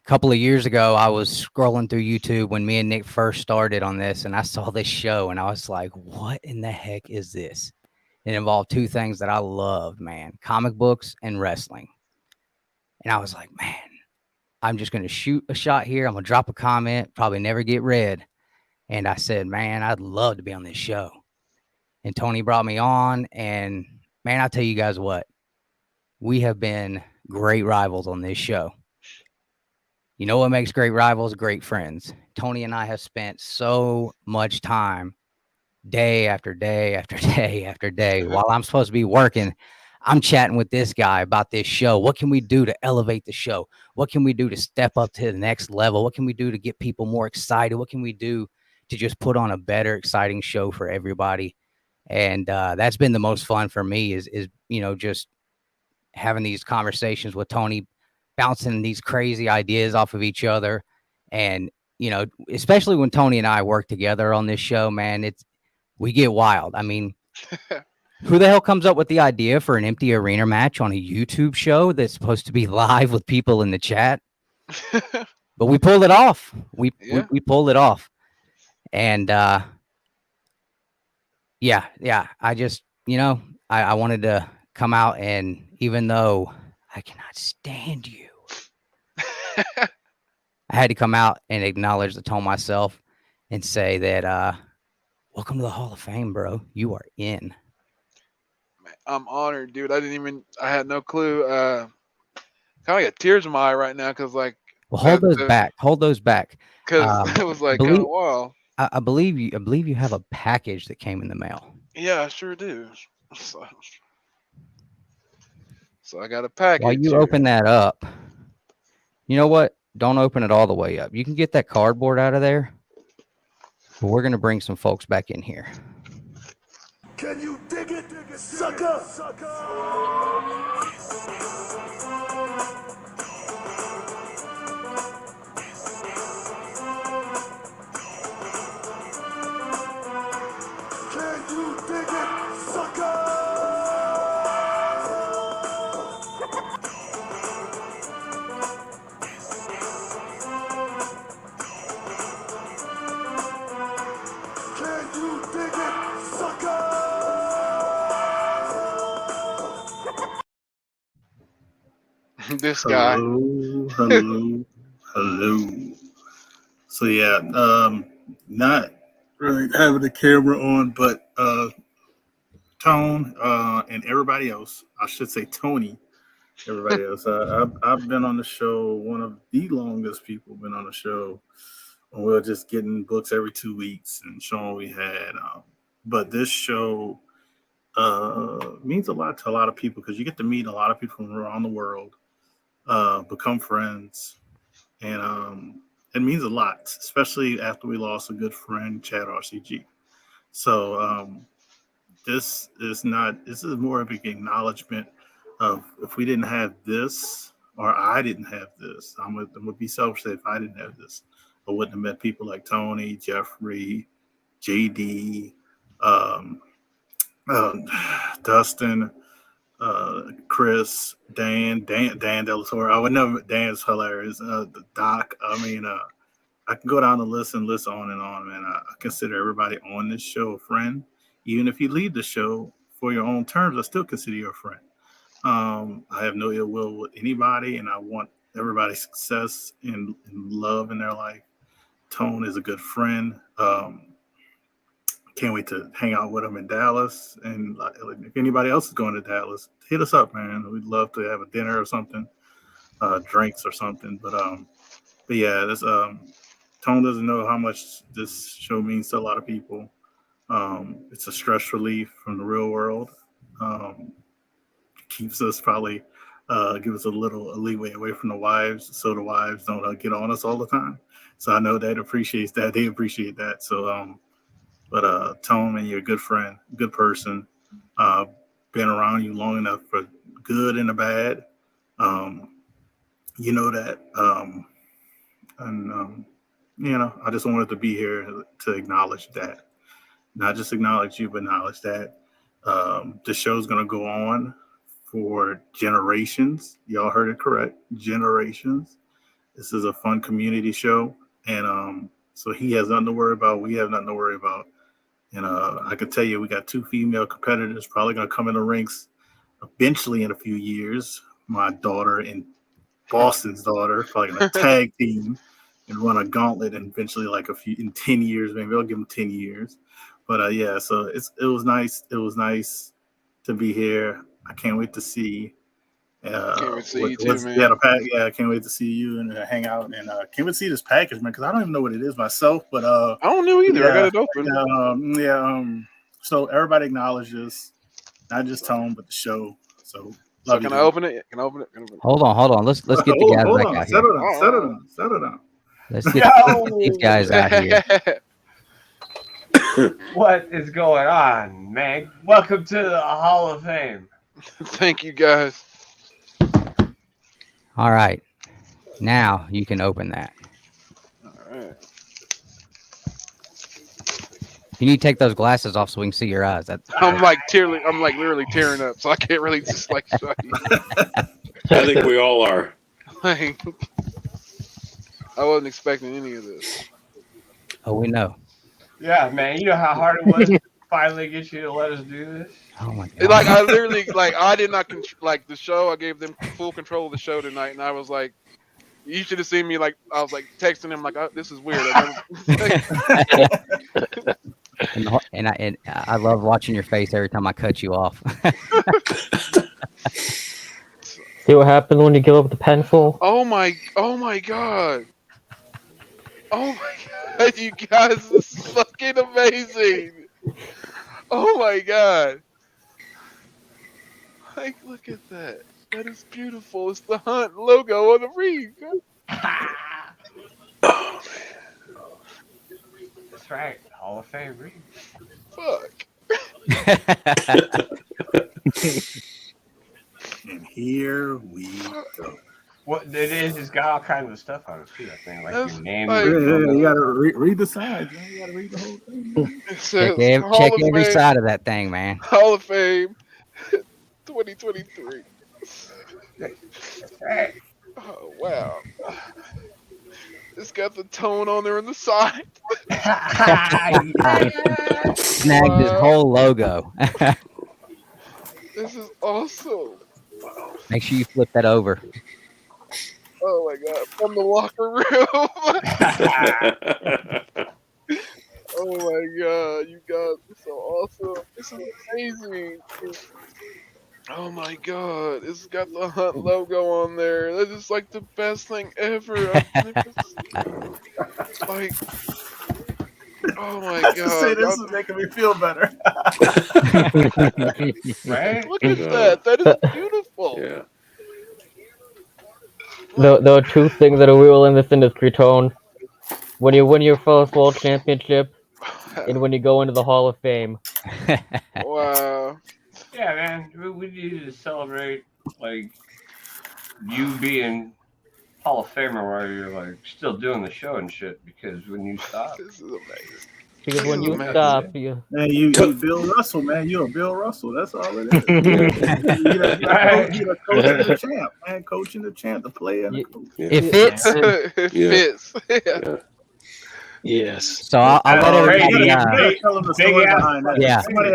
couple of years ago, I was scrolling through YouTube when me and Nick first started on this, and I saw this show, and I was like, what in the heck is this? It involved two things that I loved, man, comic books and wrestling. And I was like, man, I'm just going to shoot a shot here. I'm going to drop a comment, probably never get read. And I said, man, I'd love to be on this show. And Tony brought me on, and man, I'll tell you guys what, we have been great rivals on this show. You know what makes great rivals? Great friends. Tony and I have spent so much time day after day after day after day while I'm supposed to be working. I'm chatting with this guy about this show. What can we do to elevate the show? What can we do to step up to the next level? What can we do to get people more excited? What can we do to just put on a better, exciting show for everybody? And that's been the most fun for me is just having these conversations with Tony, bouncing these crazy ideas off of each other. And, especially when Tony and I work together on this show, man, we get wild. I mean, who the hell comes up with the idea for an empty arena match on a YouTube show that's supposed to be live with people in the chat? But we pulled it off. We pulled it off. And I just, I wanted to come out, and even though I cannot stand you, I had to come out and acknowledge the Tone myself and say that welcome to the Hall of Fame, bro. You are in. I'm honored, dude. I had no clue. Kind of got tears in my eye right now because, like, well, hold those back. Because it was like, wow. I believe you have a package that came in the mail. Yeah, I sure do. So I got a package. While you open that up, you know what? Don't open it all the way up. You can get that cardboard out of there. But we're going to bring some folks back in here. Can you dig it, sucker? Can you dig it, sucker? Can you dig it, sucker? This guy. Hello. So yeah, not really having the camera on, but Tone and everybody else, I should say Tony, everybody else. I've been on the show, one of the longest people been on the show. We're just getting books every 2 weeks and showing we had. But this show means a lot to a lot of people because you get to meet a lot of people from around the world, become friends, and it means a lot, especially after we lost a good friend, Chad RCG. So this is more of an acknowledgement of if we didn't have this, or I didn't have this, I'm gonna be selfish if I didn't have this. I wouldn't have met people like Tony, Jeffrey, JD, Dustin, Chris, Dan Delatore. I would never. Dan's hilarious. The Doc. I mean, I can go down the list and list on and on. Man, I consider everybody on this show a friend. Even if you leave the show for your own terms, I still consider you a friend. I have no ill will with anybody, and I want everybody's success and love in their life. Tone is a good friend. Can't wait to hang out with him in Dallas. And if anybody else is going to Dallas, hit us up, man. We'd love to have a dinner or something, drinks or something. But yeah, this Tone doesn't know how much this show means to a lot of people. It's a stress relief from the real world. Keeps us probably give us a little leeway away from the wives, so the wives don't get on us all the time. So I know that appreciates that. They appreciate that. So, but Tone, man, you're a good friend, good person. Been around you long enough for good and the bad. You know that. And you know, I just wanted to be here to acknowledge that. Not just acknowledge you, but acknowledge that the show's going to go on for generations. Y'all heard it correct. Generations. This is a fun community show. And so he has nothing to worry about. We have nothing to worry about. And I can tell you, we got 2 female competitors probably going to come in the ranks eventually in a few years. My daughter and Boston's daughter, probably going to tag team and run a gauntlet, and eventually, like in 10 years, maybe I'll give them 10 years. But yeah, so it was nice. It was nice to be here. I can't wait to see. Can't wait to see you too, man. Yeah, I can't wait to see you and hang out, and can't wait to see this package, man. Because I don't even know what it is myself, but I don't know either. I got it open. So everybody acknowledges not just Tone, but the show. So can I open it? Can I open it? Hold on. Let's get the guys back out here. Settle down. Let's get these guys out here. What is going on, man? Welcome to the Hall of Fame. Thank you, guys. All right. Now you can open that. All right. You need to take those glasses off so we can see your eyes. I'm like literally tearing up, so I can't really just like show you. I think we all are. Like, I wasn't expecting any of this. Oh, we know. Yeah, man. You know how hard it was to finally get you to let us do this? Oh my God. Like I literally, like I did not like the show. I gave them full control of the show tonight, and I was like, you should have seen me. Like I was like texting him, like this is weird. And I love watching your face every time I cut you off. See what happens when you give up the pencil? Oh my god. Oh my god, you guys, this is fucking amazing. Oh my god. Like, look at that. That is beautiful. It's the Hunt logo on the ring. Oh, man. That's right. Hall of Fame ring. Fuck. And here we go. What it is, it's got all kinds of stuff on it too. I think, like your name. You gotta read the sides, man. You gotta read the whole thing. Check every side of that thing, man. Hall of Fame 2023. Oh wow. It's got the Tone on there on the side. Snagged his whole logo. This is awesome. Make sure you flip that over. Oh my god, from the locker room. Oh my god, you guys are so awesome. This is amazing. Oh my god, it's got the Hunt logo on there. That is like the best thing ever. Like, oh my god. Say this is making me feel better. Right? Look at that. That is beautiful. Yeah. There are 2 things that are real in this industry, Tone. When you win your first world championship, and when you go into the Hall of Fame. Wow. Yeah, man. We need to celebrate like you being Hall of Famer while you're like still doing the show and shit. Because when you stop, this is amazing. Because when you stop, you Bill Russell, man. You're a Bill Russell. That's all it is. You're the coach and the champ, man. Coaching the champ, the player. And the coach. It fits. It fits. Yeah. Yes. So I'll let everybody. Tell them the story behind that. Yeah. Somebody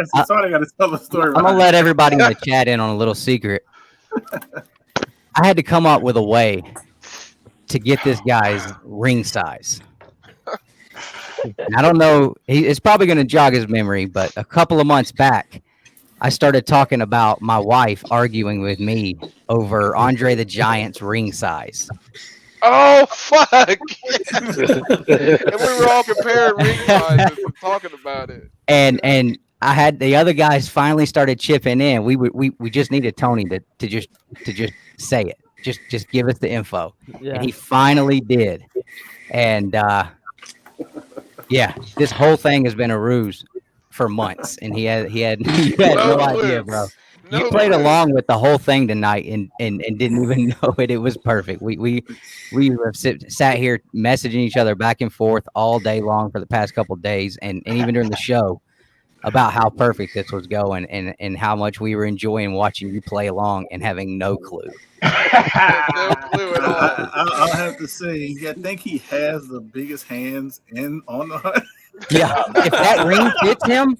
got to tell the story. I'm gonna let everybody in the chat in on a little secret. I had to come up with a way to get this guy's ring size. I don't know. It's probably going to jog his memory, but a couple of months back, I started talking about my wife arguing with me over Andre the Giant's ring size. Oh fuck! And we were all comparing ring sizes and talking about it. And I had the other guys finally started chipping in. We just needed Tony to just say it. Just give us the info. Yeah. And he finally did. And yeah, this whole thing has been a ruse for months, and he had no idea, bro. You played along with the whole thing tonight and didn't even know it. It was perfect. We have sat here messaging each other back and forth all day long for the past couple of days, and even during the show about how perfect this was going and how much we were enjoying watching you play along and having no clue. No clue at all. I'll have to say, I think he has the biggest hands on the hunt. Yeah, if that ring fits him,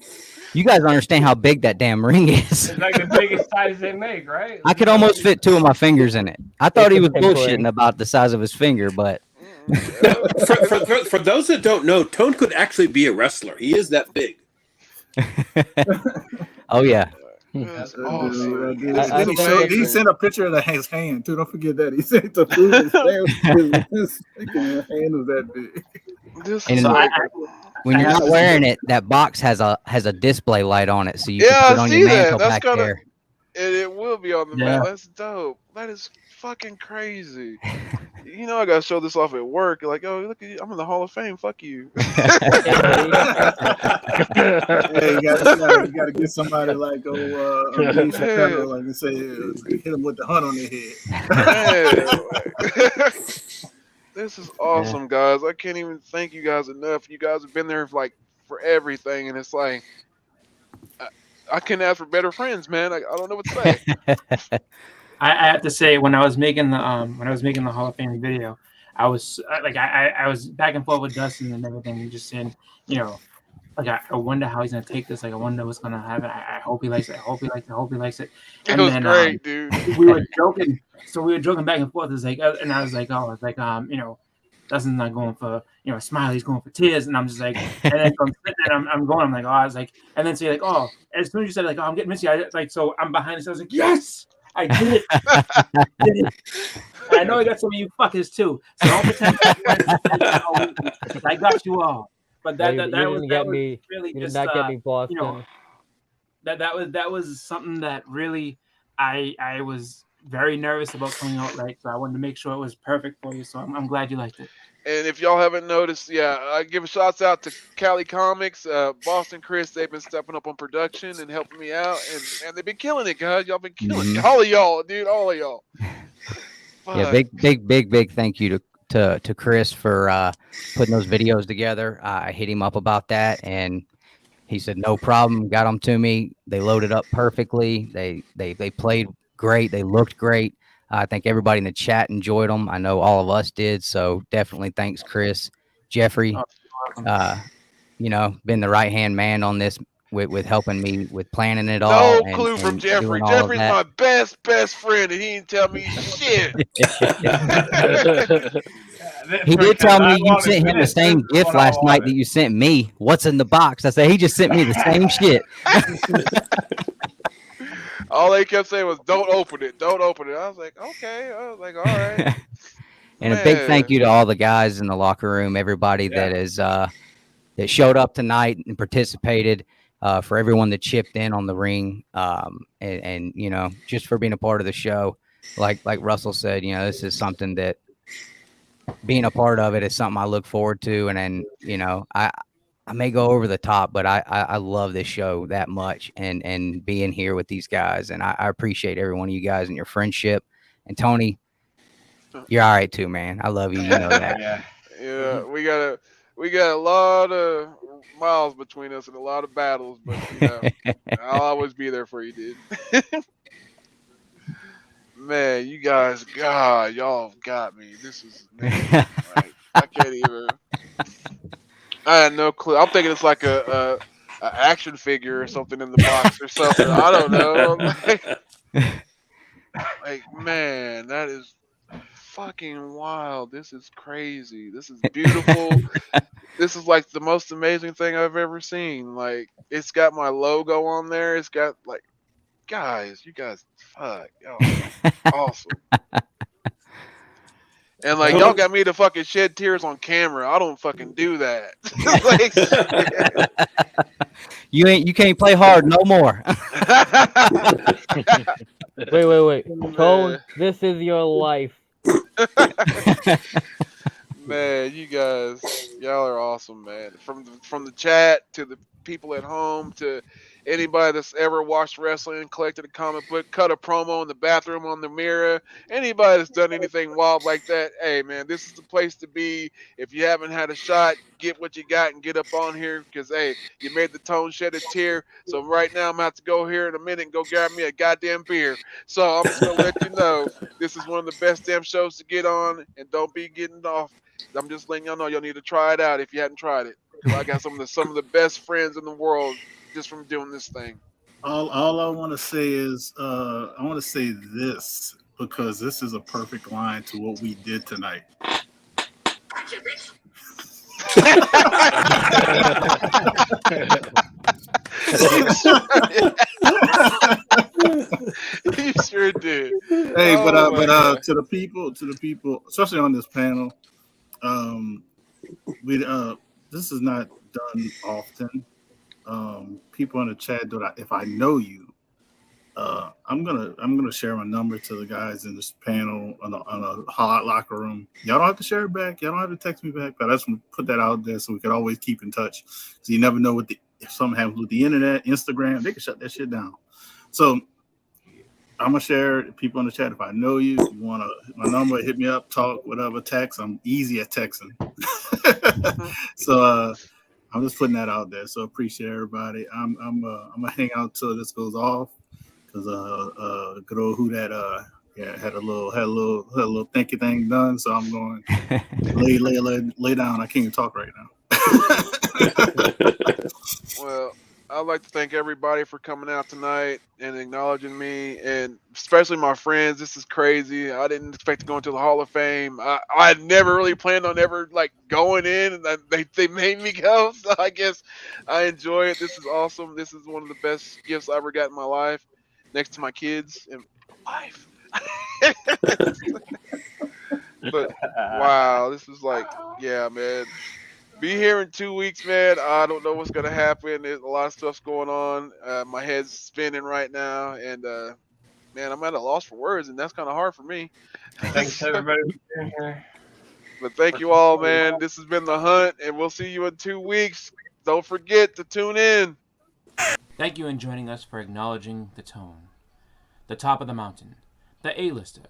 you guys understand how big that damn ring is. It's like the biggest size they make, right? I could almost fit 2 of my fingers in it. I thought he was It's a pimp bullshitting ring. about the size of his finger, but For those that don't know, Tone could actually be a wrestler. He is that big. oh yeah. That's Dude, awesome. Then he sent a picture of his hand too. Don't forget that. He sent to prove his hand was that big. And when you're not wearing it, that box has a display light on it, so you Yeah, can put it I on see your that. mantle That's back kinda- there. And it will be on the Yeah. map. That's dope. That is fucking crazy. You know, I gotta show this off at work. Like, oh, look at you. I'm in the Hall of Fame. Fuck you. Yeah, you gotta get somebody like Dave Chappelle, like and say, hit him with the hunt on their head. This is awesome, guys. I can't even thank you guys enough. You guys have been there for everything, and it's like I couldn't ask for better friends, man. I don't know what to say. I have to say, when I was making the Hall of Fame video, I was I was back and forth with Dustin and everything, and just saying, like I wonder how he's gonna take this. Like I wonder what's gonna happen. I hope he likes it. I hope he likes it. I hope he likes it. It was great, dude. We were joking, so we were joking back and forth. It's like, and I was like, Dustin's not going for Smiley's going for tears, and I'm just like, and then I'm sitting there, I'm going, I'm like, oh, I was like, and then so you're like, oh, as soon as you said like, oh, I'm getting Missy, so I'm behind this. I was like, yes. I did it. And I know I got some of you fuckers too. So don't pretend. I got you all. But that You was didn't get me. really You just did not get me, Boston. that was something that really I was very nervous about coming out right. So I wanted to make sure it was perfect for you. So I'm glad you liked it. And if y'all haven't noticed, I give a shouts out to Cali Comics, Boston Chris. They've been stepping up on production and helping me out, and they've been killing it, guys. Y'all been killing it. All of y'all, dude. All of y'all. Yeah, big thank you to Chris for putting those videos together. I hit him up about that, and he said no problem. Got them to me. They loaded up perfectly. They played great. They looked great. I think everybody in the chat enjoyed them. I know all of us did. So definitely thanks, Chris, Jeffrey. Been the right hand man on this with helping me with planning it all. No clue from and Jeffrey. doing all of Jeffrey's that. my best friend, and he didn't tell me shit. He did tell me you sent him the same gift last night that you sent me. What's in the box? I said he just sent me the same shit. All they kept saying was, "Don't open it, don't open it." I was like, "Okay." I was like, "All right." And a big thank you to all the guys in the locker room, everybody that is that showed up tonight and participated, for everyone that chipped in on the ring, and just for being a part of the show. Like Russell said, this is something that being a part of it is something I look forward to, and then I may go over the top, but I love this show that much, and being here with these guys, and I appreciate every one of you guys and your friendship. And Tony, you're all right too, man. I love you. You know that. Yeah, we got a lot of miles between us and a lot of battles, but I'll always be there for you, dude. Man, you guys, God, y'all got me. This is amazing. I can't even. I had no clue. I'm thinking it's like a action figure or something in the box or something. I don't know. Like, man, that is fucking wild. This is crazy. This is beautiful. This is like the most amazing thing I've ever seen. Like, it's got my logo on there. It's got like, guys, you guys, fuck, y'all awesome. And like, y'all got me to fucking shed tears on camera. I don't fucking do that. You can't play hard no more. Wait. Tone, this is your life. Man, you guys, y'all are awesome, man. From the chat to the people at home to anybody that's ever watched wrestling, collected a comic book, cut a promo in the bathroom on the mirror, anybody that's done anything wild like that, hey, man, this is the place to be. If you haven't had a shot, get what you got and get up on here because, hey, you made the Tone shed a tear. So right now I'm going to have to go here in a minute and go grab me a goddamn beer. So I'm just going to let you know this is one of the best damn shows to get on, and don't be getting off. I'm just letting y'all know y'all need to try it out if you hadn't tried it. 'Cause I got some of the best friends in the world just from doing this thing. All I want to say is I want to say this because this is a perfect line to what we did tonight. You sure did. Hey, but to the people, especially on this panel, this is not done often. People in the chat, if I know you, I'm gonna share my number to the guys in this panel on a hot locker room. Y'all don't have to share it back. Y'all don't have to text me back. But I just want to put that out there so we could always keep in touch. So you never know if something happens with the internet, Instagram, they can shut that shit down. So I'm gonna share it. People in the chat, if I know you, you want my number, hit me up, talk, whatever, text. I'm easy at texting. So I'm just putting that out there. So appreciate everybody. I'm gonna hang out till this goes off because good old who that had a little thinky thing done. So I'm going lay down. I can't even talk right now. Well, I'd like to thank everybody for coming out tonight and acknowledging me, and especially my friends. This is crazy. I didn't expect to go into the Hall of Fame. I never really planned on ever like going in, and they made me go. So I guess I enjoy it. This is awesome. This is one of the best gifts I ever got in my life, next to my kids and wife. But wow, this is like, yeah, man. Be here in 2 weeks, man. I don't know what's gonna happen. There's a lot of stuff's going on. My head's spinning right now, and man, I'm at a loss for words, and that's kind of hard for me. Thanks everybody for being here. But thank you all, man. This has been The Hunt, and we'll see you in 2 weeks. Don't forget to tune in. Thank you in joining us for acknowledging the Tone, the top of the mountain, the A-lister,